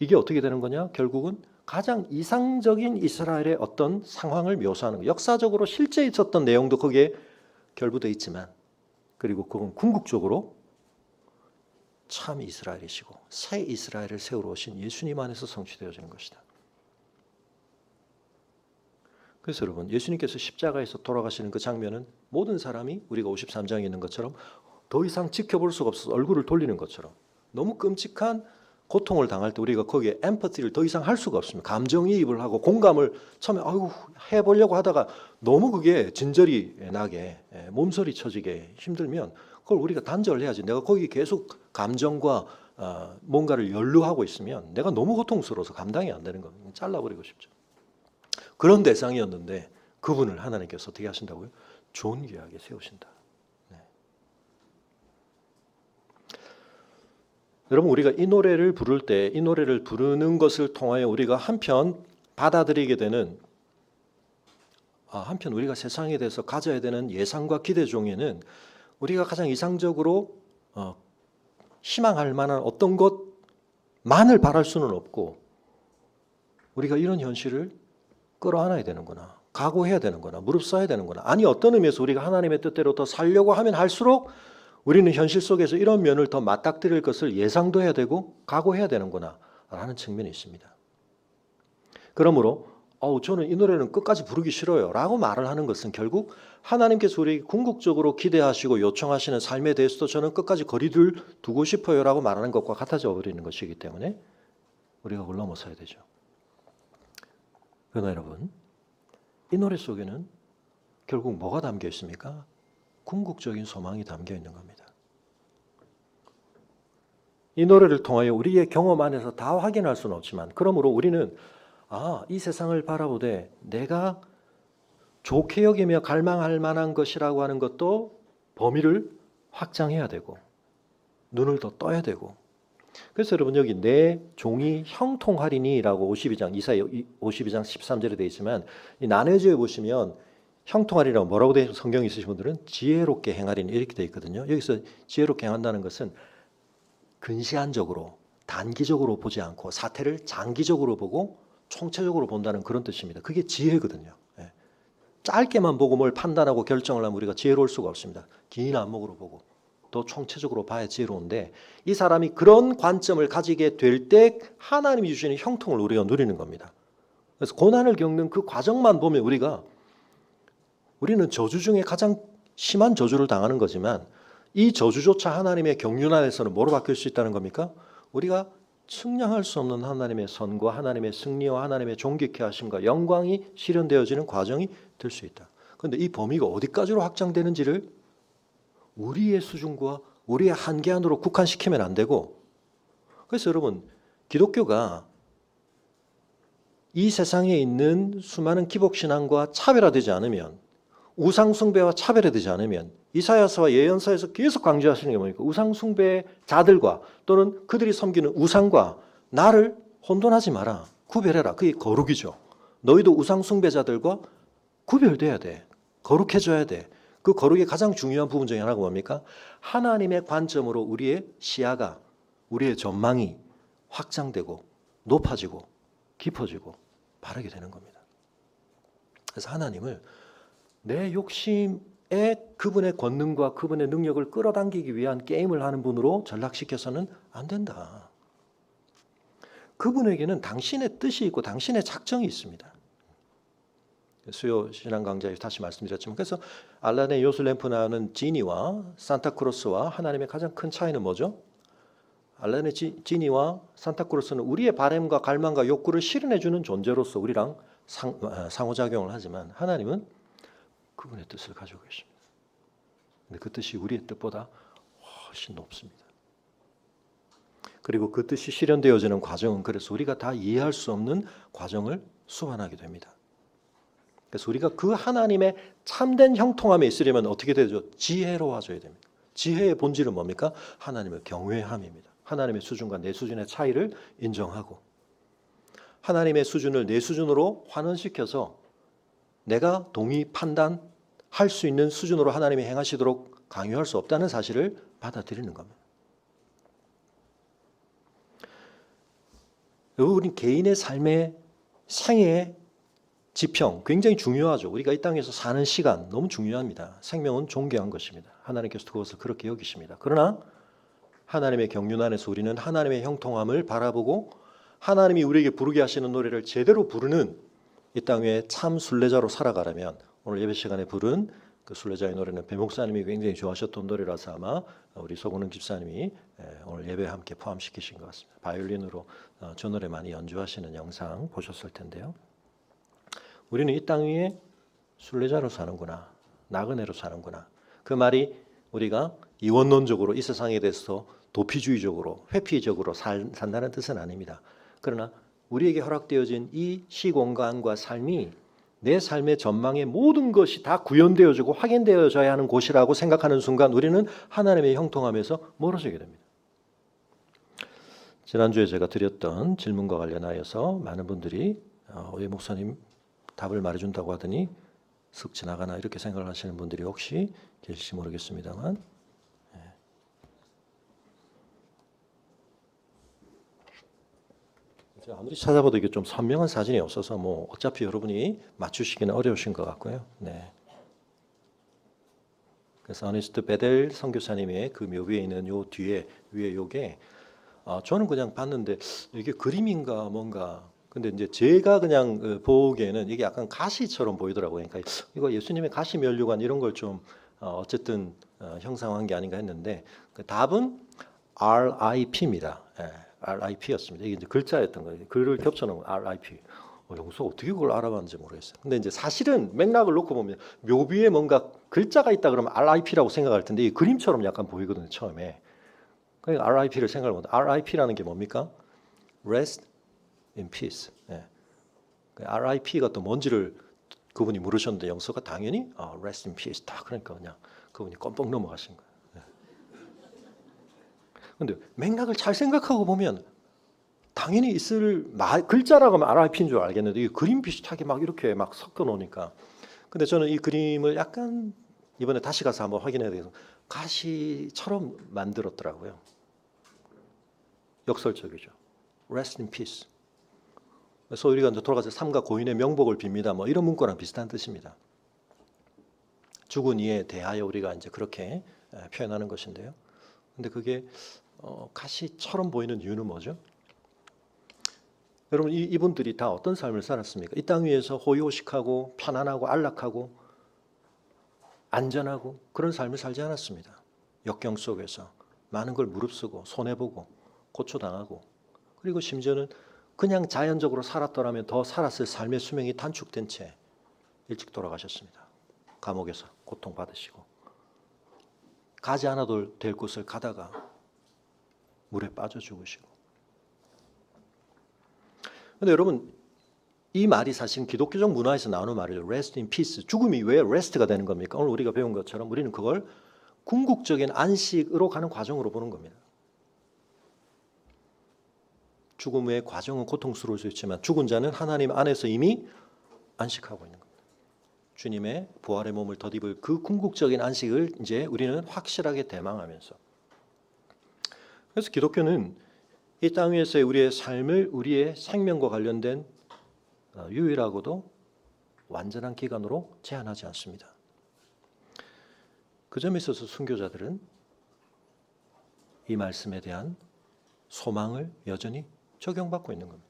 이게 어떻게 되는 거냐? 결국은 가장 이상적인 이스라엘의 어떤 상황을 묘사하는 거예요. 역사적으로 실제 있었던 내용도 거기에 결부되어 있지만, 그리고 그건 궁극적으로 참 이스라엘이시고 새 이스라엘을 세우러 오신 예수님 안에서 성취되어지는 것이다. 그래서 여러분, 예수님께서 십자가에서 돌아가시는 그 장면은 모든 사람이 우리가 53장에 있는 것처럼 더 이상 지켜볼 수가 없어서 얼굴을 돌리는 것처럼, 너무 끔찍한 고통을 당할 때 우리가 거기에 엠퍼티를 더 이상 할 수가 없습니다. 감정이입을 하고 공감을 처음에 해보려고 하다가 너무 그게 진절이 나게 몸서리 쳐지게 힘들면 그걸 우리가 단절을 해야지. 내가 거기 계속 감정과 뭔가를 연루하고 있으면 내가 너무 고통스러워서 감당이 안 되는 겁니다. 잘라버리고 싶죠. 그런 대상이었는데 그분을 하나님께서 어떻게 하신다고요? 존귀하게 세우신다. 여러분, 우리가 이 노래를 부를 때 이 노래를 부르는 것을 통하여 우리가 한편 받아들이게 되는, 한편 우리가 세상에 대해서 가져야 되는 예상과 기대 중에는 우리가 가장 이상적으로 희망할 만한 어떤 것만을 바랄 수는 없고, 우리가 이런 현실을 끌어안아야 되는구나, 각오해야 되는구나, 무릎 써야 되는구나. 아니 어떤 의미에서 우리가 하나님의 뜻대로 더 살려고 하면 할수록 우리는 현실 속에서 이런 면을 더 맞닥뜨릴 것을 예상도 해야 되고 각오해야 되는구나 라는 측면이 있습니다. 그러므로 저는 이 노래는 끝까지 부르기 싫어요 라고 말을 하는 것은 결국 하나님께서 우리에게 궁극적으로 기대하시고 요청하시는 삶에 대해서도 저는 끝까지 거리를 두고 싶어요 라고 말하는 것과 같아져 버리는 것이기 때문에 우리가 그걸 넘어서야 되죠. 그러나 여러분, 이 노래 속에는 결국 뭐가 담겨 있습니까? 궁극적인 소망이 담겨 있는 겁니다. 이 노래를 통하여 우리의 경험 안에서 다 확인할 수는 없지만 그러므로 우리는 이 세상을 바라보되 내가 좋게 여기며 갈망할 만한 것이라고 하는 것도 범위를 확장해야 되고 눈을 더 떠야 되고 그래서 여러분 여기 내 종이 형통하리니라고 52장 이사야 52장 13절에 되어 있지만 이 난해주에 보시면 형통하리라고 뭐라고 되어 성경이 있으신 분들은 지혜롭게 행하리니 이렇게 되어 있거든요. 여기서 지혜롭게 행한다는 것은 근시안적으로 단기적으로 보지 않고 사태를 장기적으로 보고 총체적으로 본다는 그런 뜻입니다. 그게 지혜거든요. 짧게만 보고 뭘 판단하고 결정을 하면 우리가 지혜로울 수가 없습니다. 긴 안목으로 보고 또 총체적으로 봐야 지혜로운데 이 사람이 그런 관점을 가지게 될 때 하나님이 주시는 형통을 우리가 누리는 겁니다. 그래서 고난을 겪는 그 과정만 보면 우리는 저주 중에 가장 심한 저주를 당하는 거지만 이 저주조차 하나님의 경륜 안에서는 뭐로 바뀔 수 있다는 겁니까? 우리가 측량할 수 없는 하나님의 선과 하나님의 승리와 하나님의 존귀케 하심과 영광이 실현되어지는 과정이 될 수 있다. 그런데 이 범위가 어디까지로 확장되는지를 우리의 수준과 우리의 한계 안으로 국한시키면 안 되고 그래서 여러분 기독교가 이 세상에 있는 수많은 기복신앙과 차별화되지 않으면 우상숭배와 차별화되지 않으면 이사야서와 예언서에서 계속 강조하시는 게 뭡니까? 우상숭배자들과 또는 그들이 섬기는 우상과 나를 혼돈하지 마라. 구별해라. 그게 거룩이죠. 너희도 우상숭배자들과 구별돼야 돼. 거룩해져야 돼. 그 거룩의 가장 중요한 부분 중에 하나가 뭡니까? 하나님의 관점으로 우리의 시야가 우리의 전망이 확장되고 높아지고 깊어지고 바르게 되는 겁니다. 그래서 하나님을 내 욕심에 그분의 권능과 그분의 능력을 끌어당기기 위한 게임을 하는 분으로 전락시켜서는 안 된다. 그분에게는 당신의 뜻이 있고 당신의 작정이 있습니다. 수요 신앙 강좌에 다시 말씀드렸지만 그래서 알란의 요술램프 나오는 지니와 산타크로스와 하나님의 가장 큰 차이는 뭐죠? 알란의 지니와 산타크로스는 우리의 바램과 갈망과 욕구를 실현해주는 존재로서 우리랑 상호작용을 하지만 하나님은 그분의 뜻을 가지고 계십니다. 근데 그 뜻이 우리의 뜻보다 훨씬 높습니다. 그리고 그 뜻이 실현되어지는 과정은 그래서 우리가 다 이해할 수 없는 과정을 수반하게 됩니다. 그래서 우리가 그 하나님의 참된 형통함에 있으려면 어떻게 되죠? 지혜로워져야 됩니다. 지혜의 본질은 뭡니까? 하나님을 경외함입니다. 하나님의 수준과 내 수준의 차이를 인정하고 하나님의 수준을 내 수준으로 환원시켜서 내가 동의 판단할 수 있는 수준으로 하나님이 행하시도록 강요할 수 없다는 사실을 받아들이는 겁니다. 우리 개인의 삶의 생애의 지평 굉장히 중요하죠. 우리가 이 땅에서 사는 시간 너무 중요합니다. 생명은 존귀한 것입니다. 하나님께서 그것을 그렇게 여기십니다. 그러나 하나님의 경륜 안에서 우리는 하나님의 형통함을 바라보고 하나님이 우리에게 부르게 하시는 노래를 제대로 부르는 이 땅에 참 순례자로 살아가려면 오늘 예배 시간에 부른 그 순례자의 노래는 배 목사님이 굉장히 좋아하셨던 노래라서 아마 우리 소근은 집사님이 오늘 예배에 함께 포함시키신 것 같습니다. 바이올린으로 저 노래 많이 연주하시는 영상 보셨을 텐데요. 우리는 이 땅 위에 순례자로 사는구나, 나그네로 사는구나. 그 말이 우리가 이원론적으로 이 세상에 대해서 도피주의적으로 회피적으로 산다는 뜻은 아닙니다. 그러나 우리에게 허락되어진 이 시공간과 삶이 내 삶의 전망의 모든 것이 다 구현되어지고 확인되어져야 하는 곳이라고 생각하는 순간 우리는 하나님의 형통함에서 멀어지게 됩니다. 지난주에 제가 드렸던 질문과 관련하여서 많은 분들이 왜 목사님 답을 말해준다고 하더니 쓱 지나가나 이렇게 생각을 하시는 분들이 혹시 계실지 모르겠습니다만 아무리 찾아봐도 이게 좀 선명한 사진이 없어서 뭐 어차피 여러분이 맞추시기는 어려우신 것 같고요. 네. 그래서 어니스트 베델 선교사님의 그 묘비에 있는 요 뒤에 위에 요게 저는 그냥 봤는데 이게 그림인가 뭔가. 근데 이제 제가 그냥 보기에는 이게 약간 가시처럼 보이더라고요. 그러니까 이거 예수님의 가시 면류관 이런 걸 좀 어쨌든 형상화한 게 아닌가 했는데 그 답은 RIP입니다. 예, RIP였습니다. 이게 이제 글자였던 거예요. 글을 겹쳐놓은 RIP. 여기서 어떻게 그걸 알아봤는지 모르겠어요. 근데 이제 사실은 맥락을 놓고 보면 묘비에 뭔가 글자가 있다 그러면 RIP라고 생각할 텐데 이 그림처럼 약간 보이거든요. 처음에. 그러니까 RIP를 생각을 못. RIP라는 게 뭡니까? Rest in peace. 예. RIP가 또 뭔지를 그분이 물으셨는데 영서가 당연히 Rest in peace. 다 그러니까 그냥 그분이 껌뻑 넘어가신 거예요. 근데 맥락을 잘 생각하고 보면 당연히 있을 글자라고 하면 RIP인 줄 알겠는데 이 그림 비슷하게 막 이렇게 막 섞어 놓으니까. 근데 저는 이 그림을 약간 이번에 다시 가서 한번 확인해야 돼서 가시처럼 만들었더라고요. 역설적이죠. Rest in peace. 그래서 우리가 이제 돌아가서 삼가 고인의 명복을 빕니다. 뭐 이런 문구랑 비슷한 뜻입니다. 죽은 이에 대하여 우리가 이제 그렇게 표현하는 것인데요. 근데 그게 가시처럼 보이는 이유는 뭐죠? 여러분 이분들이 다 어떤 삶을 살았습니까? 이 땅 위에서 호요식하고 편안하고 안락하고 안전하고 그런 삶을 살지 않았습니다. 역경 속에서 많은 걸 무릅쓰고 손해보고 고초당하고 그리고 심지어는 그냥 자연적으로 살았더라면 더 살았을 삶의 수명이 단축된 채 일찍 돌아가셨습니다. 감옥에서 고통받으시고 가지 않아도 될 곳을 가다가 물에 빠져 죽으시고. 근데 여러분 이 말이 사실 기독교적 문화에서 나오는 말이죠. Rest in peace. 죽음이 왜 rest가 되는 겁니까? 오늘 우리가 배운 것처럼 우리는 그걸 궁극적인 안식으로 가는 과정으로 보는 겁니다. 죽음의 과정은 고통스러울 수 있지만 죽은 자는 하나님 안에서 이미 안식하고 있는 겁니다. 주님의 부활의 몸을 덧입을 그 궁극적인 안식을 이제 우리는 확실하게 대망하면서. 그래서 기독교는 이 땅 위에서의 우리의 삶을 우리의 생명과 관련된 유일하고도 완전한 기간으로 제한하지 않습니다. 그 점에 있어서 순교자들은 이 말씀에 대한 소망을 여전히 적용받고 있는 겁니다.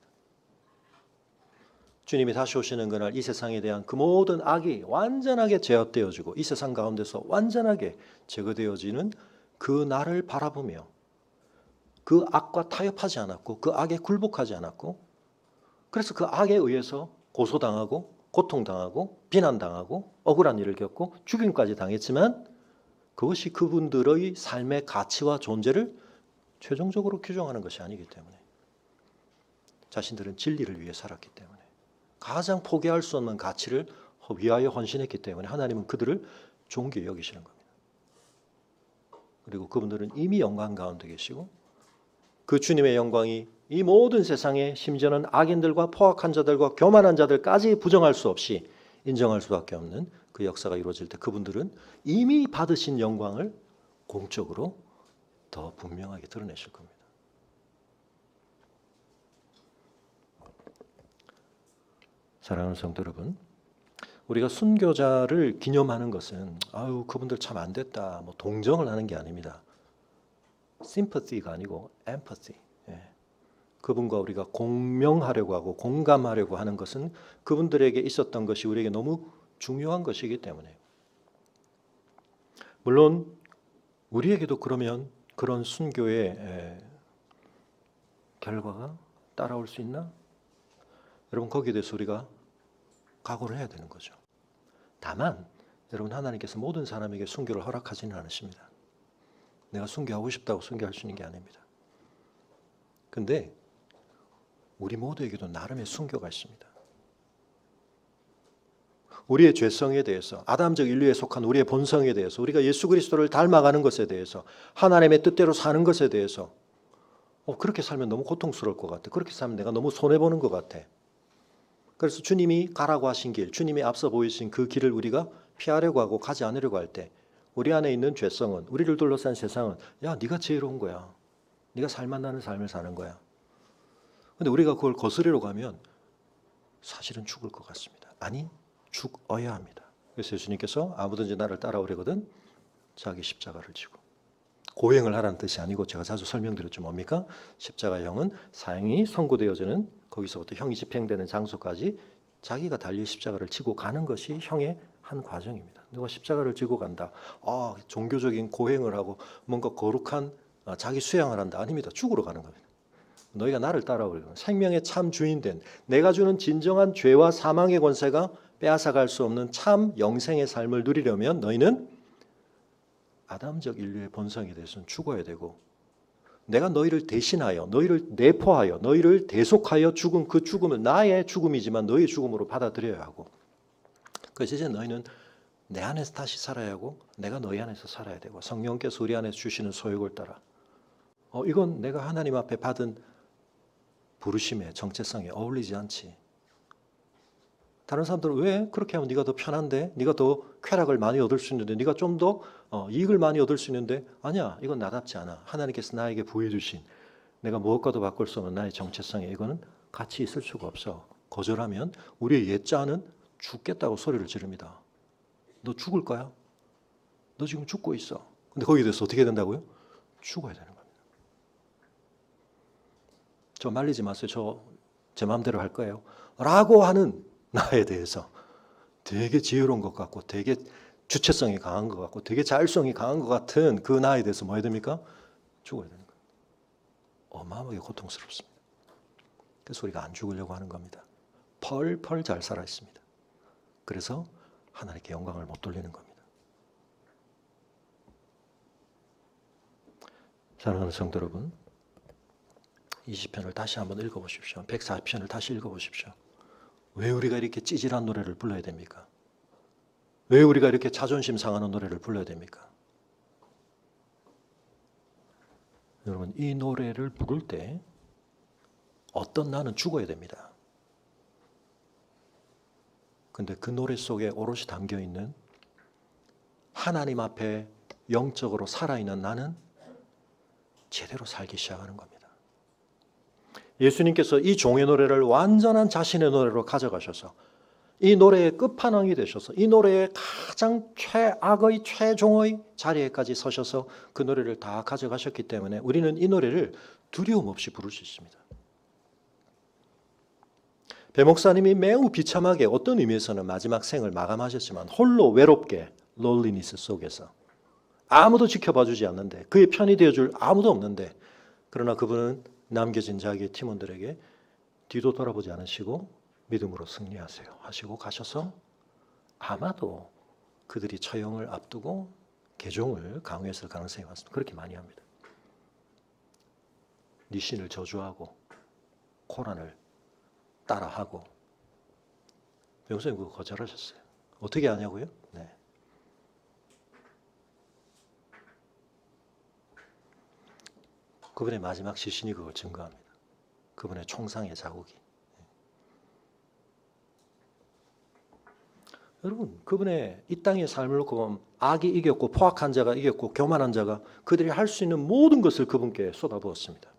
주님이 다시 오시는 그날 이 세상에 대한 그 모든 악이 완전하게 제압되어지고 이 세상 가운데서 완전하게 제거되어지는 그 날을 바라보며 그 악과 타협하지 않았고 그 악에 굴복하지 않았고 그래서 그 악에 의해서 고소당하고 고통당하고 비난당하고 억울한 일을 겪고 죽임까지 당했지만 그것이 그분들의 삶의 가치와 존재를 최종적으로 규정하는 것이 아니기 때문에 자신들은 진리를 위해 살았기 때문에 가장 포기할 수 없는 가치를 위하여 헌신했기 때문에 하나님은 그들을 존귀히 여기시는 겁니다. 그리고 그분들은 이미 영광 가운데 계시고 그 주님의 영광이 이 모든 세상에 심지어는 악인들과 포악한 자들과 교만한 자들까지 부정할 수 없이 인정할 수밖에 없는 그 역사가 이루어질 때 그분들은 이미 받으신 영광을 공적으로 더 분명하게 드러내실 겁니다. 사랑하는 성도 여러분, 우리가 순교자를 기념하는 것은 아유 그분들 참 안 됐다 뭐 동정을 하는 게 아닙니다. sympathy가 아니고 empathy. 그분과 우리가 공명하려고 하고 공감하려고 하는 것은 그분들에게 있었던 것이 우리에게 너무 중요한 것이기 때문에 물론 우리에게도 그러면 그런 순교의 결과가 따라올 수 있나? 여러분 거기에 대해서 우리가 각오를 해야 되는 거죠. 다만 여러분 하나님께서 모든 사람에게 순교를 허락하지는 않으십니다. 내가 순교하고 싶다고 순교할 수 있는 게 아닙니다. 근데 우리 모두에게도 나름의 순교가 있습니다. 우리의 죄성에 대해서 아담적 인류에 속한 우리의 본성에 대해서 우리가 예수 그리스도를 닮아가는 것에 대해서 하나님의 뜻대로 사는 것에 대해서 그렇게 살면 너무 고통스러울 것 같아. 그렇게 살면 내가 너무 손해보는 것 같아. 그래서 주님이 가라고 하신 길, 주님이 앞서 보이신 그 길을 우리가 피하려고 하고 가지 않으려고 할 때 우리 안에 있는 죄성은 우리를 둘러싼 세상은 야 네가 지혜로운 거야. 네가 살만나는 삶을 사는 거야. 근데 우리가 그걸 거스르러 가면 사실은 죽을 것 같습니다. 아니 죽어야 합니다. 그래서 예수님께서 아무든지 나를 따라오려거든 자기 십자가를 지고 고행을 하라는 뜻이 아니고 제가 자주 설명드렸죠. 뭡니까? 십자가형은 사형이 선고되어지는 거기서부터 형이 집행되는 장소까지 자기가 달리 십자가를 지고 가는 것이 형의 한 과정입니다. 누가 십자가를 지고 간다. 종교적인 고행을 하고 뭔가 거룩한 자기 수양을 한다. 아닙니다. 죽으러 가는 겁니다. 너희가 나를 따라오리라. 생명의 참 주인된 내가 주는 진정한 죄와 사망의 권세가 빼앗아갈 수 없는 참 영생의 삶을 누리려면 너희는 아담적 인류의 본성에 대해서는 죽어야 되고 내가 너희를 대신하여 너희를 내포하여 너희를 대속하여 죽은 그 죽음은 나의 죽음이지만 너희의 죽음으로 받아들여야 하고 그래서 이제 너희는 내 안에서 다시 살아야 하고 내가 너희 안에서 살아야 되고 성령께서 우리 안에서 주시는 소욕을 따라 이건 내가 하나님 앞에 받은 부르심의 정체성에 어울리지 않지. 다른 사람들은 왜 그렇게 하면 네가 더 편한데 네가 더 쾌락을 많이 얻을 수 있는데 네가 좀 더 이익을 많이 얻을 수 있는데 아니야 이건 나답지 않아. 하나님께서 나에게 부여해 주신 내가 무엇과도 바꿀 수 없는 나의 정체성에 이거는 같이 있을 수가 없어. 거절하면 우리의 옛자는 죽겠다고 소리를 지릅니다. 너 죽을 거야? 너 지금 죽고 있어. 근데 거기에 대해서 어떻게 된다고요? 죽어야 되는 겁니다. 저 말리지 마세요. 저 제 마음대로 할 거예요. 라고 하는 나에 대해서 되게 지혜로운 것 같고 되게 주체성이 강한 것 같고 되게 자율성이 강한 것 같은 그 나에 대해서 뭐 해야 됩니까? 죽어야 되는 거예요. 어마어마하게 고통스럽습니다. 그래서 우리가 안 죽으려고 하는 겁니다. 펄펄 잘 살아 있습니다. 그래서 하나님께 영광을 못 돌리는 겁니다. 사랑하는 성도 여러분, 20편을 다시 한번 읽어보십시오. 140편을 다시 읽어보십시오. 왜 우리가 이렇게 찌질한 노래를 불러야 됩니까? 왜 우리가 이렇게 자존심 상하는 노래를 불러야 됩니까? 여러분, 이 노래를 부를 때 어떤 나는 죽어야 됩니다. 근데 그 노래 속에 오롯이 담겨있는 하나님 앞에 영적으로 살아있는 나는 제대로 살기 시작하는 겁니다. 예수님께서 이 종의 노래를 완전한 자신의 노래로 가져가셔서 이 노래의 끝판왕이 되셔서 이 노래의 가장 최악의 최종의 자리에까지 서셔서 그 노래를 다 가져가셨기 때문에 우리는 이 노래를 두려움 없이 부를 수 있습니다. 배 목사님이 매우 비참하게 어떤 의미에서는 마지막 생을 마감하셨지만 홀로 외롭게 롤리니스 속에서 아무도 지켜봐 주지 않는데 그의 편이 되어줄 아무도 없는데 그러나 그분은 남겨진 자기의 팀원들에게 뒤도 돌아보지 않으시고 믿음으로 승리하세요 하시고 가셔서 아마도 그들이 처형을 앞두고 개종을 강요했을 가능성이 많습니다. 그렇게 많이 합니다. 니신을 저주하고 코란을 따라하고 배우사님 그거 거절하셨어요. 어떻게 하냐고요? 네. 그분의 마지막 시신이 그걸 증거합니다. 그분의 총상의 자국이. 여러분, 그분의 이 땅의 삶을 놓고 보면 악이 이겼고 포악한 자가 이겼고 교만한 자가 그들이 할 수 있는 모든 것을 그분께 쏟아부었습니다.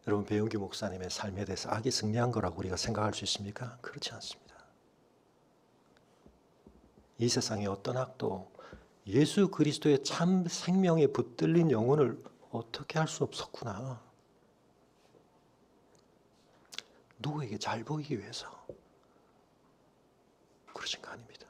여러분, 배용기 목사님의 삶에 대해서 악이 승리한 거라고 우리가 생각할 수 있습니까? 그렇지 않습니다. 이 세상의 어떤 악도 예수 그리스도의 참 생명에 붙들린 영혼을 어떻게 할 수 없었구나. 누구에게 잘 보이기 위해서 그러신 거 아닙니다.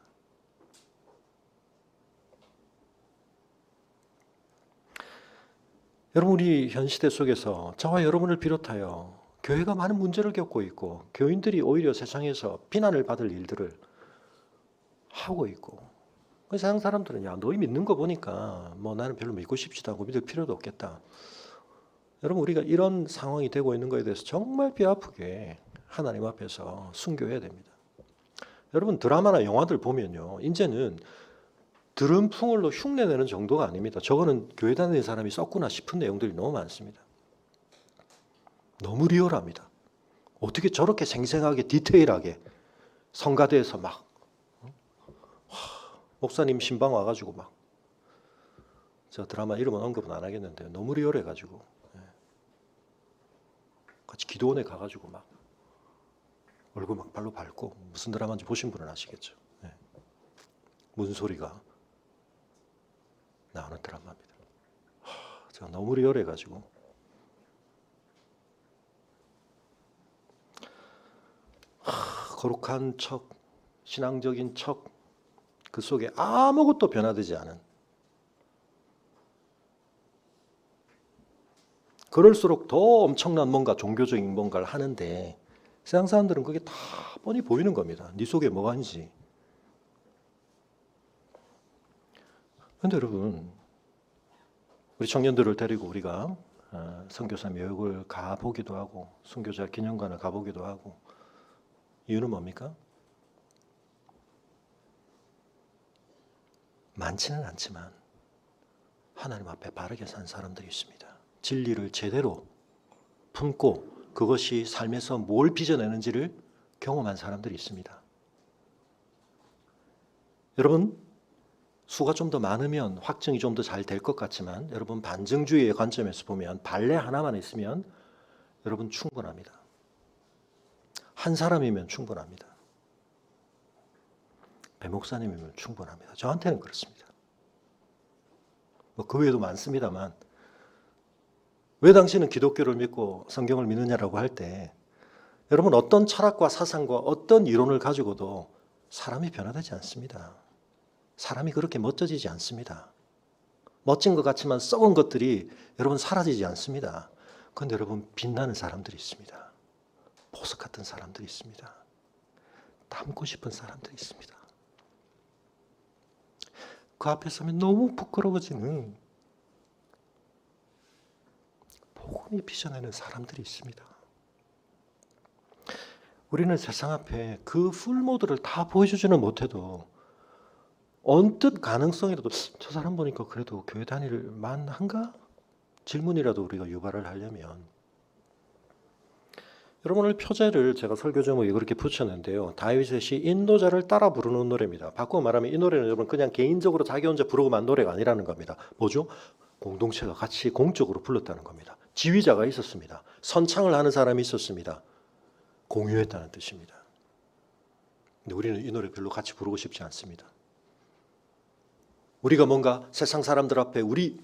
여러분, 우리 현 시대 속에서 저와 여러분을 비롯하여 교회가 많은 문제를 겪고 있고 교인들이 오히려 세상에서 비난을 받을 일들을 하고 있고 세상 사람들은 야 너희 믿는 거 보니까 뭐 나는 별로 믿고 싶지도 않고 믿을 필요도 없겠다. 여러분, 우리가 이런 상황이 되고 있는 것에 대해서 정말 뼈아프게 하나님 앞에서 순교해야 됩니다. 여러분, 드라마나 영화들 보면요 이제는 드럼풍을로 흉내내는 정도가 아닙니다. 저거는 교회 다니는 사람이 썼구나 싶은 내용들이 너무 많습니다. 너무 리얼합니다. 어떻게 저렇게 생생하게 디테일하게 성가대에서 막 목사님 신방 와가지고 막 저 드라마 이름은 언급은 안 하겠는데 너무 리얼해가지고 같이 기도원에 가가지고 막 얼굴 막 발로 밟고 무슨 드라마인지 보신 분은 아시겠죠. 무슨 소리가 나오는 드라마입니다. 제가 너무 리얼해가지고 거룩한 척, 신앙적인 척, 그 속에 아무것도 변화되지 않은, 그럴수록 더 엄청난 뭔가 종교적인 뭔가를 하는데 세상 사람들은 그게 다 뻔히 보이는 겁니다. 네 속에 뭐가 있는지. 그런데 여러분, 우리 청년들을 데리고 우리가 선교사 묘역을 가보기도 하고 순교자 기념관을 가보기도 하고, 이유는 뭡니까? 많지는 않지만 하나님 앞에 바르게 산 사람들이 있습니다. 진리를 제대로 품고 그것이 삶에서 뭘 빚어내는지를 경험한 사람들이 있습니다. 여러분, 수가 좀 더 많으면 확증이 좀 더 잘 될 것 같지만, 여러분 반증주의의 관점에서 보면 발레 하나만 있으면 여러분 충분합니다. 한 사람이면 충분합니다. 배 목사님이면 충분합니다. 저한테는 그렇습니다. 그 외에도 많습니다만, 왜 당신은 기독교를 믿고 성경을 믿느냐라고 할 때 여러분 어떤 철학과 사상과 어떤 이론을 가지고도 사람이 변화되지 않습니다. 사람이 그렇게 멋져지지 않습니다. 멋진 것 같지만 썩은 것들이 여러분 사라지지 않습니다. 그런데 여러분 빛나는 사람들이 있습니다. 보석 같은 사람들이 있습니다. 닮고 싶은 사람들이 있습니다. 그 앞에 서면 너무 부끄러워지는 복음이 빚어내는 사람들이 있습니다. 우리는 세상 앞에 그 풀모드를 다 보여주지는 못해도 언뜻 가능성이라도 저 사람 보니까 그래도 교회 다닐 만한가? 질문이라도 우리가 유발을 하려면, 여러분 오늘 표제를 제가 설교 제목에 그렇게 붙였는데요. 다윗의 시 인도자를 따라 부르는 노래입니다. 바꾸어 말하면 이 노래는 여러분 그냥 개인적으로 자기 혼자 부르고만 노래가 아니라는 겁니다. 뭐죠? 공동체가 같이 공적으로 불렀다는 겁니다. 지휘자가 있었습니다. 선창을 하는 사람이 있었습니다. 공유했다는 뜻입니다. 근데 우리는 이 노래 별로 같이 부르고 싶지 않습니다. 우리가 뭔가 세상 사람들 앞에 우리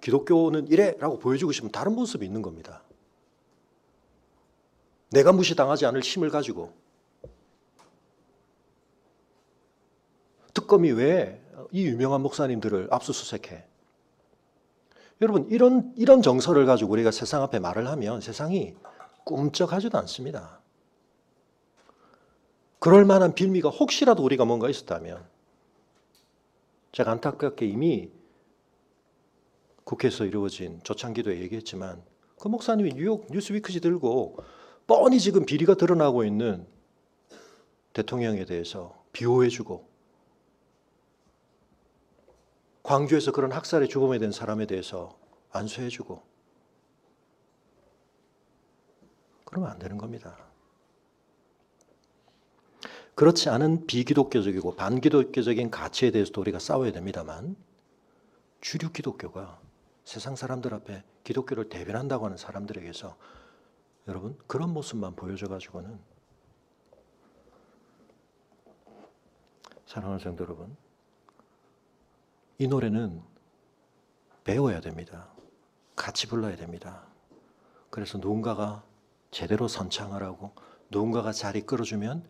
기독교는 이래라고 보여주고 싶으면 다른 모습이 있는 겁니다. 내가 무시당하지 않을 힘을 가지고. 특검이 왜 이 유명한 목사님들을 압수수색해? 여러분 이런 정서를 가지고 우리가 세상 앞에 말을 하면 세상이 꿈쩍하지도 않습니다. 그럴 만한 빌미가 혹시라도 우리가 뭔가 있었다면, 제가 안타깝게 이미 국회에서 이루어진 조창기도에 얘기했지만 그 목사님이 뉴욕 뉴스위크지 들고 뻔히 지금 비리가 드러나고 있는 대통령에 대해서 비호해주고, 광주에서 그런 학살의 죽음에 된 사람에 대해서 안수해주고, 그러면 안 되는 겁니다. 그렇지 않은 비기독교적이고 반기독교적인 가치에 대해서도 우리가 싸워야 됩니다만, 주류 기독교가 세상 사람들 앞에 기독교를 대변한다고 하는 사람들에게서 여러분 그런 모습만 보여줘가지고는, 사랑하는 성도 여러분, 이 노래는 배워야 됩니다. 같이 불러야 됩니다. 그래서 누군가가 제대로 선창하라고 누군가가 잘 이끌어주면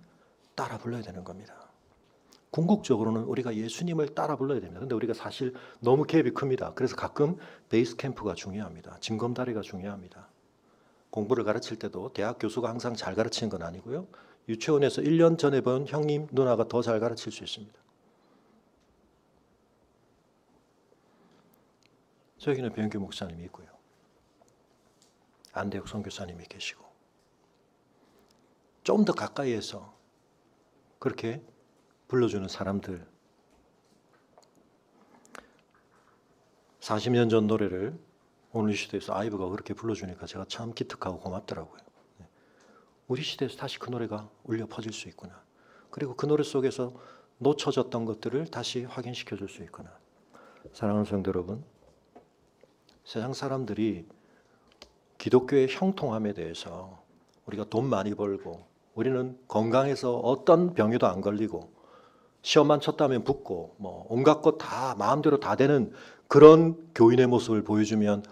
따라 불러야 되는 겁니다. 궁극적으로는 우리가 예수님을 따라 불러야 됩니다. 근데 우리가 사실 너무 갭이 큽니다. 그래서 가끔 베이스 캠프가 중요합니다. 징검다리가 중요합니다. 공부를 가르칠 때도 대학 교수가 항상 잘 가르치는 건 아니고요. 유치원에서 1년 전에 본 형님, 누나가 더 잘 가르칠 수 있습니다. 저기는 변규 목사님이 있고요. 안대욱 선교사님이 계시고, 좀 더 가까이에서 그렇게 불러주는 사람들, 40년 전 노래를 오늘 시대에서 아이브가 그렇게 불러주니까 제가 참 기특하고 고맙더라고요. 우리 시대에서 다시 그 노래가 울려 퍼질 수 있구나. 그리고 그 노래 속에서 놓쳐졌던 것들을 다시 확인시켜 줄 수 있구나. 사랑하는 성도 여러분, 세상 사람들이 기독교의 형통함에 대해서 우리가 돈 많이 벌고 우리는 건강해서 어떤 병에도 안 걸리고 시험만 쳤다면 붙고 뭐 온갖 것 다 마음대로 다 되는 그런 교인의 모습을 보여주면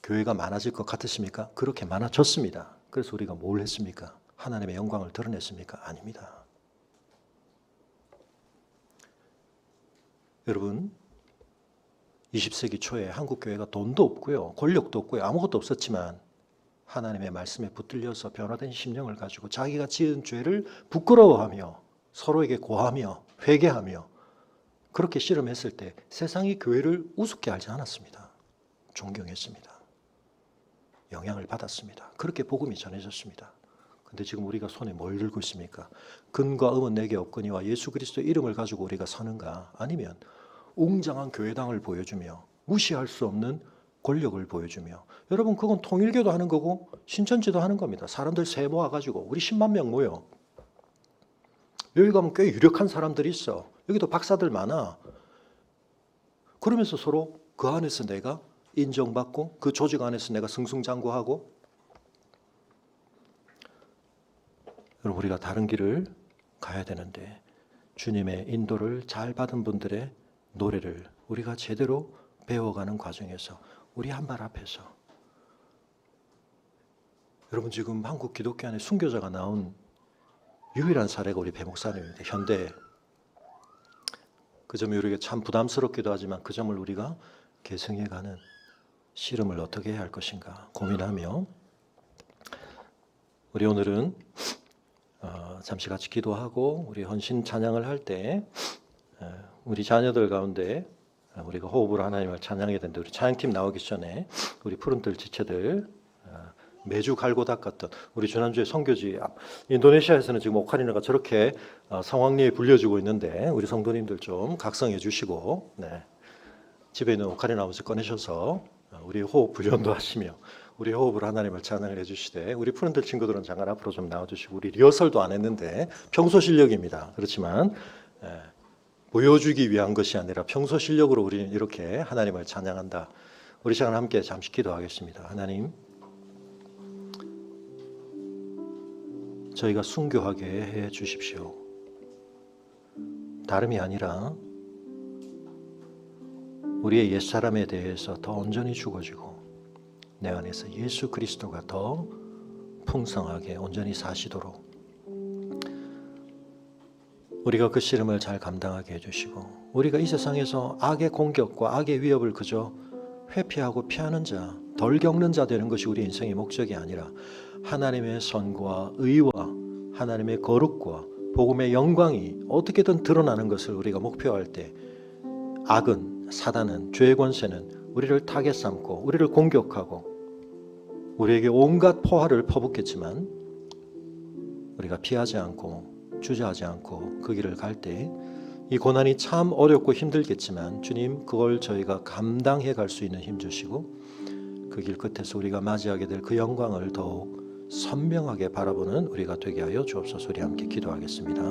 교회가 많아질 것 같으십니까? 그렇게 많아졌습니다. 그래서 우리가 뭘 했습니까? 하나님의 영광을 드러냈습니까? 아닙니다. 여러분, 20세기 초에 한국 교회가 돈도 없고요, 권력도 없고요, 아무것도 없었지만 하나님의 말씀에 붙들려서 변화된 심령을 가지고 자기가 지은 죄를 부끄러워하며 서로에게 고하며 회개하며 그렇게 씨름했을 때 세상이 교회를 우습게 알지 않았습니다. 존경했습니다. 영향을 받았습니다. 그렇게 복음이 전해졌습니다. 근데 지금 우리가 손에 뭘 들고 있습니까? 근과 음은 내게 없거니와 예수 그리스도의 이름을 가지고 우리가 사는가? 아니면 웅장한 교회당을 보여주며 무시할 수 없는 권력을 보여주며, 여러분 그건 통일교도 하는 거고 신천지도 하는 겁니다. 사람들 세 모아가지고 우리 10만 명 모여. 여기 가면 꽤 유력한 사람들이 있어. 여기도 박사들 많아. 그러면서 서로 그 안에서 내가 인정받고 그 조직 안에서 내가 승승장구하고, 여러분 우리가 다른 길을 가야 되는데 주님의 인도를 잘 받은 분들의 노래를 우리가 제대로 배워가는 과정에서 우리 한 발 앞에서, 여러분 지금 한국 기독교 안에 순교자가 나온 유일한 사례가 우리 배 목사님입니다. 현대. 그 점이 우리에게 참 부담스럽기도 하지만 그 점을 우리가 계승해가는 씨름을 어떻게 해야 할 것인가 고민하며, 우리 오늘은 잠시 같이 기도하고 우리 헌신 찬양을 할 때 우리 자녀들 가운데 우리가 호흡으로 하나님을 찬양해야 되는데, 우리 찬양팀 나오기 전에 우리 푸른들 지체들 매주 갈고 닦았던 우리 지난주에 선교지, 인도네시아에서는 지금 오카리나가 저렇게 성황리에 불려주고 있는데 우리 성도님들 좀 각성해 주시고, 네. 집에 있는 오카리나 아버지 꺼내셔서 우리 호흡 훈련도 하시며 우리 호흡으로 하나님을 찬양을 해주시되, 우리 푸른들 친구들은 잠깐 앞으로 좀 나와주시고, 우리 리허설도 안 했는데 평소 실력입니다. 그렇지만 보여주기 위한 것이 아니라 평소 실력으로 우리는 이렇게 하나님을 찬양한다. 우리 시간 함께 잠시 기도하겠습니다. 하나님, 저희가 순교하게 해 주십시오. 다름이 아니라 우리의 옛사람에 대해서 더 온전히 죽어지고 내 안에서 예수 그리스도가 더 풍성하게 온전히 사시도록 우리가 그 씨름을 잘 감당하게 해주시고, 우리가 이 세상에서 악의 공격과 악의 위협을 그저 회피하고 피하는 자, 덜 겪는 자 되는 것이 우리 인생의 목적이 아니라 하나님의 선과 의와 하나님의 거룩과 복음의 영광이 어떻게든 드러나는 것을 우리가 목표할 때, 악은, 사단은, 죄의 권세는 우리를 타겟 삼고 우리를 공격하고 우리에게 온갖 포화를 퍼붓겠지만 우리가 피하지 않고 주저하지 않고 그 길을 갈 때 이 고난이 참 어렵고 힘들겠지만 주님, 그걸 저희가 감당해 갈 수 있는 힘 주시고 그 길 끝에서 우리가 맞이하게 될 그 영광을 더욱 선명하게 바라보는 우리가 되게 하여 주옵소서. 우리 함께 기도하겠습니다.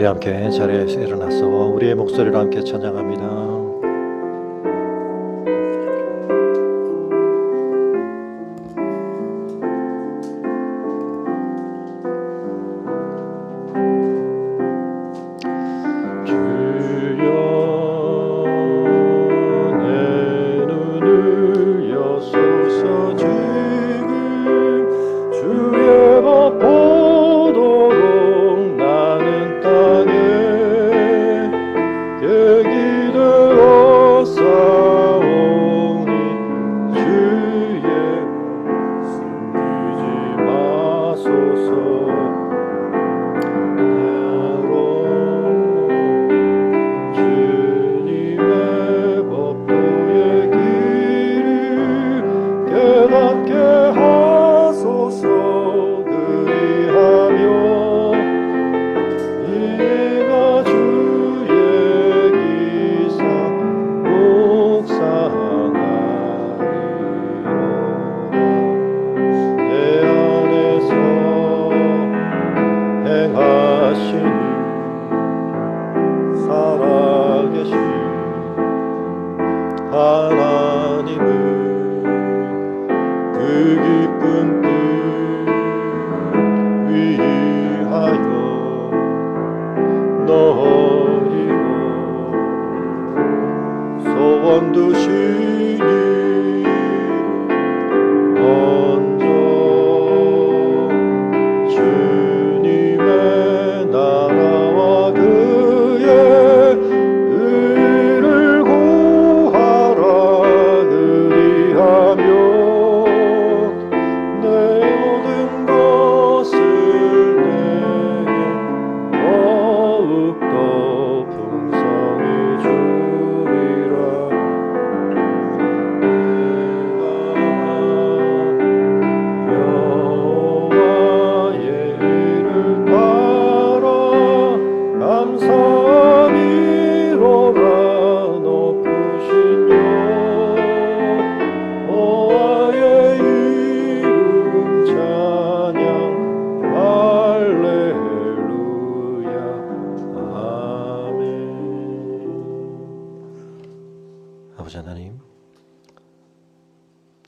우리 함께 자리에서 일어나서 우리의 목소리로 함께 찬양합니다.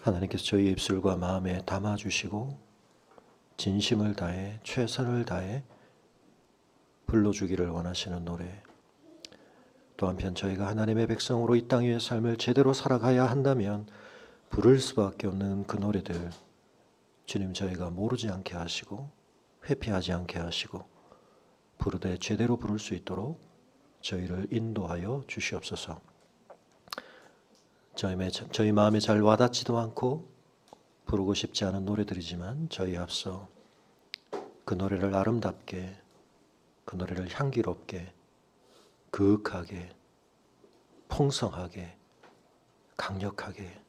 하나님께서 저희 입술과 마음에 담아주시고 진심을 다해 최선을 다해 불러주기를 원하시는 노래, 또 한편 저희가 하나님의 백성으로 이 땅 위의 삶을 제대로 살아가야 한다면 부를 수밖에 없는 그 노래들, 주님 저희가 모르지 않게 하시고 회피하지 않게 하시고 부르되 제대로 부를 수 있도록 저희를 인도하여 주시옵소서. 저희 마음에 잘 와닿지도 않고 부르고 싶지 않은 노래들이지만 저희 앞서 그 노래를 아름답게, 그 노래를 향기롭게, 그윽하게, 풍성하게, 강력하게,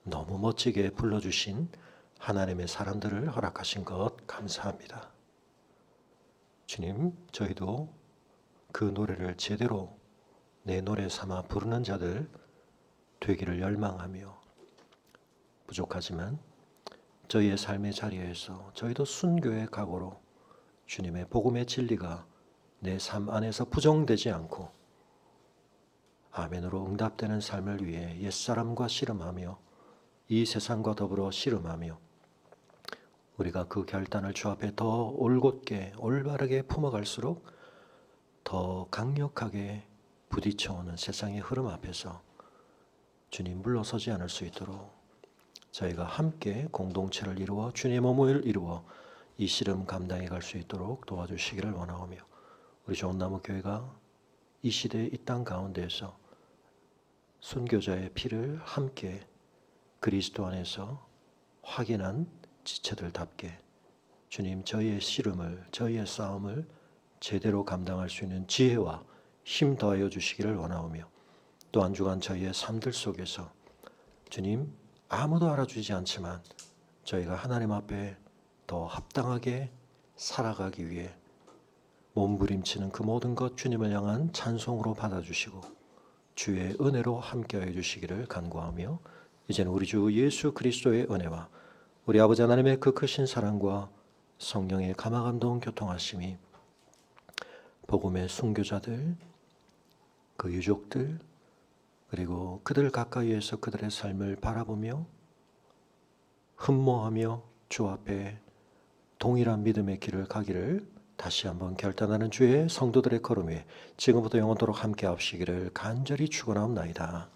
너무 멋지게 불러주신 하나님의 사람들을 허락하신 것 감사합니다. 주님, 저희도 그 노래를 제대로 내 노래 삼아 부르는 자들 되기를 열망하며, 부족하지만 저희의 삶의 자리에서 저희도 순교의 각오로 주님의 복음의 진리가 내 삶 안에서 부정되지 않고 아멘으로 응답되는 삶을 위해 옛사람과 씨름하며 이 세상과 더불어 씨름하며 우리가 그 결단을 주 앞에 더 올곧게 올바르게 품어갈수록 더 강력하게 부딪혀오는 세상의 흐름 앞에서 주님 물러서지 않을 수 있도록 저희가 함께 공동체를 이루어 주님의 몸을 이루어 이 씨름 감당해 갈 수 있도록 도와주시기를 원하오며, 우리 좋은나무교회가 이 시대 이 땅 가운데에서 순교자의 피를 함께 그리스도 안에서 확인한 지체들답게 주님 저희의 씨름을, 저희의 싸움을 제대로 감당할 수 있는 지혜와 힘 더하여 주시기를 원하오며, 또 한 주간 저희의 삶들 속에서 주님 아무도 알아주지 않지만 저희가 하나님 앞에 더 합당하게 살아가기 위해 몸부림치는 그 모든 것 주님을 향한 찬송으로 받아주시고 주의 은혜로 함께하여 주시기를 간구하며, 이제는 우리 주 예수 그리스도의 은혜와 우리 아버지 하나님의 그 크신 사랑과 성령의 감화감동 교통하심이 복음의 순교자들, 그 유족들, 그리고 그들 가까이에서 그들의 삶을 바라보며 흠모하며 주 앞에 동일한 믿음의 길을 가기를 다시 한번 결단하는 주의 성도들의 걸음 위에 지금부터 영원토록 함께 하시기를 간절히 축원하옵나이다.